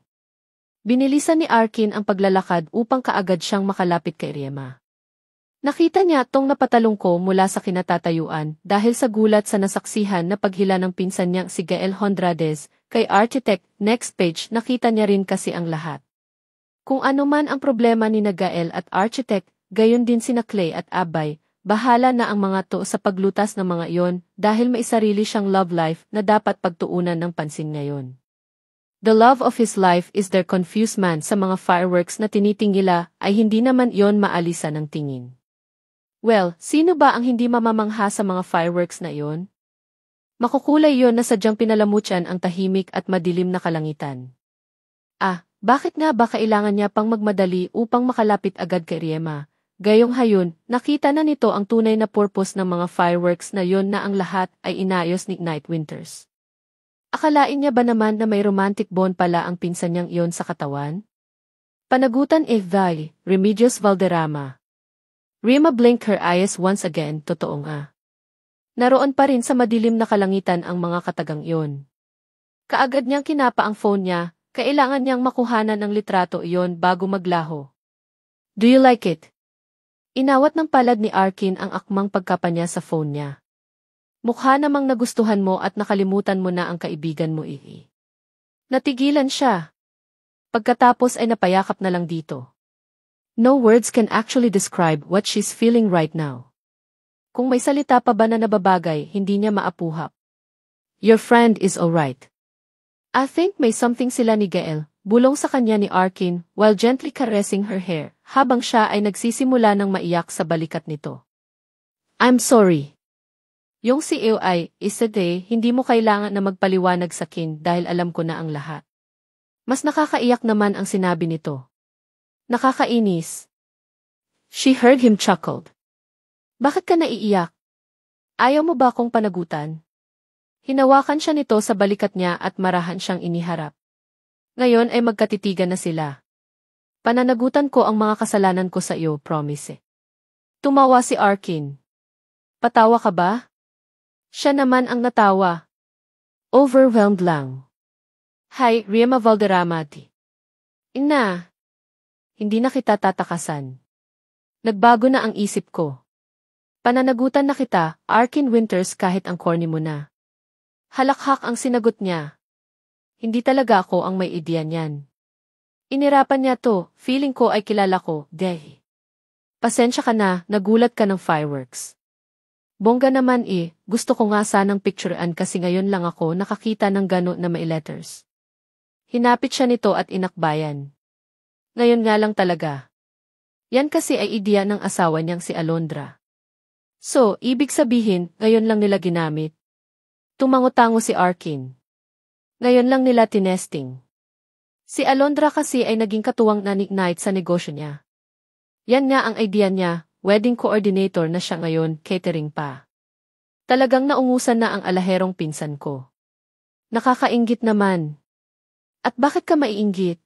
Binilisan ni Arkin ang paglalakad upang kaagad siyang makalapit kay Riema. Nakita niya tong napatalungko mula sa kinatatayuan dahil sa gulat sa nasaksihan na paghila ng pinsan niyang si Gael Honrades kay Architect. Next page nakita niya rin kasi ang lahat. Kung ano man ang problema ni Gael at Architect, gayon din sina Clay at Abay, bahala na ang mga to sa paglutas ng mga iyon dahil may sarili siyang love life na dapat pagtuunan ng pansin ngayon. The love of his life is their confused man sa mga fireworks na tinitingila ay hindi naman iyon maalisan ng tingin. Well, sino ba ang hindi mamamangha sa mga fireworks na iyon? Makukulay iyon na sadyang pinalamutyan ang tahimik at madilim na kalangitan. Bakit nga ba kailangan niya pang magmadali upang makalapit agad kay Riema? Gayong hayon, nakita na nito ang tunay na purpose ng mga fireworks na iyon na ang lahat ay inayos ni Night Winters. Akalain niya ba naman na may romantic bond pala ang pinsan niyang iyon sa katawan? Panagutan Valley, Remedios Valderrama. Riema blinked her eyes once again, totoo nga. Naroon pa rin sa madilim na kalangitan ang mga katagang iyon. Kaagad niyang kinapa ang phone niya, kailangan niyang makuhanan ng litrato iyon bago maglaho. Do you like it? Inawat ng palad ni Arkin ang akmang pagkapa niya sa phone niya. Mukha namang nagustuhan mo at nakalimutan mo na ang kaibigan mo Natigilan siya. Pagkatapos ay napayakap na lang dito. No words can actually describe what she's feeling right now. Kung may salita pa ba na nababagay, hindi niya maapuhap. Your friend is alright. I think may something sila ni Gael, bulong sa kanya ni Arkin, while gently caressing her hair, habang siya ay nagsisimula ng maiyak sa balikat nito. I'm sorry. Yung si Ew ay, Day, hindi mo kailangan na magpaliwanag sa akin dahil alam ko na ang lahat. Mas nakakaiyak naman ang sinabi nito. Nakakainis. She heard him chuckled. Bakit ka naiiyak? Ayaw mo ba akong panagutan? Hinawakan siya nito sa balikat niya at marahan siyang iniharap. Ngayon ay magkatitigan na sila. Pananagutan ko ang mga kasalanan ko sa iyo, promise. Tumawa si Arkin. Patawa ka ba? Siya naman ang natawa. Overwhelmed lang. Hi, Riema Valderamati. Ina. Hindi na kita tatakasan. Nagbago na ang isip ko. Pananagutan na kita, Arkin Winters, kahit ang corny mo na. Halakhak ang sinagot niya. Hindi talaga ako ang may ideya niyan. Inirapan niya to, feeling ko ay kilala ko, deh. Pasensya ka na, nagulat ka ng fireworks. Bongga naman gusto ko nga sanang picturean kasi ngayon lang ako nakakita ng gano'n na may letters. Hinapit siya nito at inakbayan. Ngayon nga lang talaga. Yan kasi ay ideya ng asawa niyang si Alondra. So, ibig sabihin, ngayon lang nila ginamit. Tumango-tango si Arkin. Ngayon lang nila tinesting. Si Alondra kasi ay naging katuwang na ni Knight sa negosyo niya. Yan nga ang idea niya, wedding coordinator na siya ngayon, catering pa. Talagang naungusan na ang alaherong pinsan ko. Nakakainggit naman. At bakit ka maiinggit?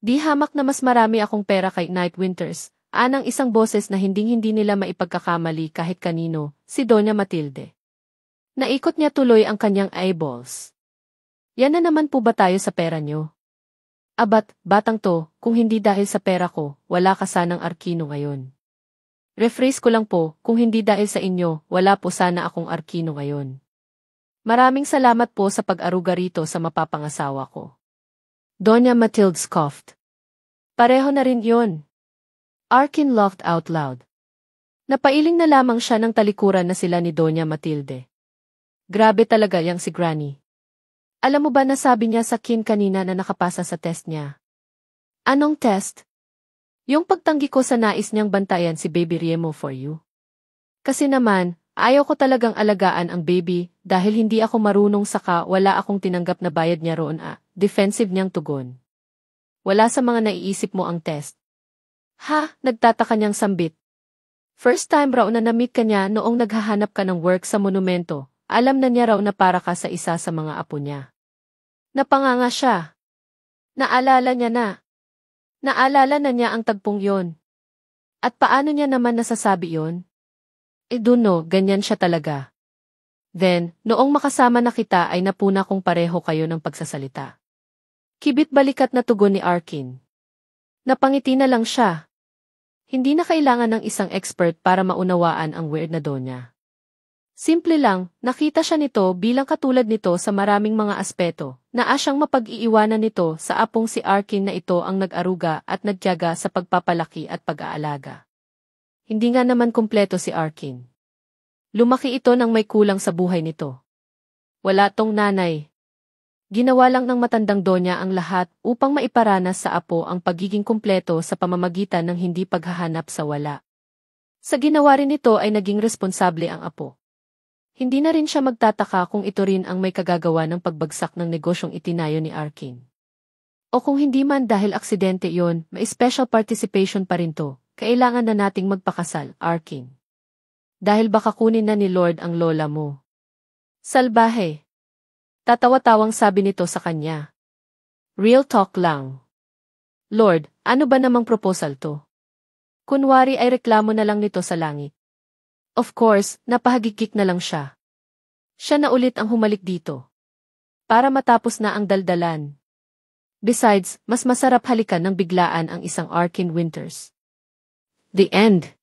Di hamak na mas marami akong pera kay Knight Winters, anang isang boses na hindi nila maipagkakamali kahit kanino, si Doña Matilde. Naikot niya tuloy ang kanyang eyeballs. Yan na naman po ba tayo sa pera niyo? Abat, batang to, kung hindi dahil sa pera ko, wala ka sanang Arkino ngayon. Rephrase ko lang po, kung hindi dahil sa inyo, wala po sana akong Arkino ngayon. Maraming salamat po sa pag-aruga rito sa mapapangasawa ko. Doña Matilde scoffed. Pareho na rin yun. Arkin laughed out loud. Napailing na lamang siya ng talikuran na sila ni Doña Matilde. Grabe talaga yang si Granny. Alam mo ba na sabi niya sa akin kanina na nakapasa sa test niya? Anong test? Yung pagtanggi ko sa nais niyang bantayan si Baby Riemo for you. Kasi naman, ayaw ko talagang alagaan ang baby dahil hindi ako marunong saka wala akong tinanggap na bayad niya roon defensive niyang tugon. Wala sa mga naiisip mo ang test. Ha, nagtataka niyang sambit. First time raw na na-meet ka niya noong naghahanap ka ng work sa monumento, alam na niya raw na para ka sa isa sa mga apo niya. Napanganga siya. Naalala niya na. Naalala na niya ang tagpong yon. At paano niya naman nasasabi yon? Duno, ganyan siya talaga. Then, noong makasama na kita ay napuna kong pareho kayo ng pagsasalita. Kibit balikat na tugon ni Arkin. Napangiti na lang siya. Hindi na kailangan ng isang expert para maunawaan ang weird na donya. Simple lang, nakita siya nito bilang katulad nito sa maraming mga aspeto, na asyang mapag-iiwanan nito sa apong si Arkin na ito ang nag-aruga at nagtiyaga sa pagpapalaki at pag-aalaga. Hindi nga naman kumpleto si Arkin. Lumaki ito nang may kulang sa buhay nito. Wala tong nanay. Ginawa lang ng matandang donya ang lahat upang maiparanas sa apo ang pagiging kumpleto sa pamamagitan ng hindi paghahanap sa wala. Sa ginawa rin nito ay naging responsable ang apo. Hindi na rin siya magtataka kung ito rin ang may kagagawa ng pagbagsak ng negosyong itinayo ni Arkin. O kung hindi man dahil aksidente yon, may special participation pa rin to, kailangan na nating magpakasal, Arkin. Dahil baka kunin na ni Lord ang lola mo. Salbahe. Tatawa-tawang sabi nito sa kanya. Real talk lang. Lord, ano ba namang proposal to? Kunwari ay reklamo na lang nito sa langit. Of course, napahagikik na lang siya. Siya na ulit ang humalik dito. Para matapos na ang daldalan. Besides, mas masarap halikan ng biglaan ang isang Arkin Winters. The end.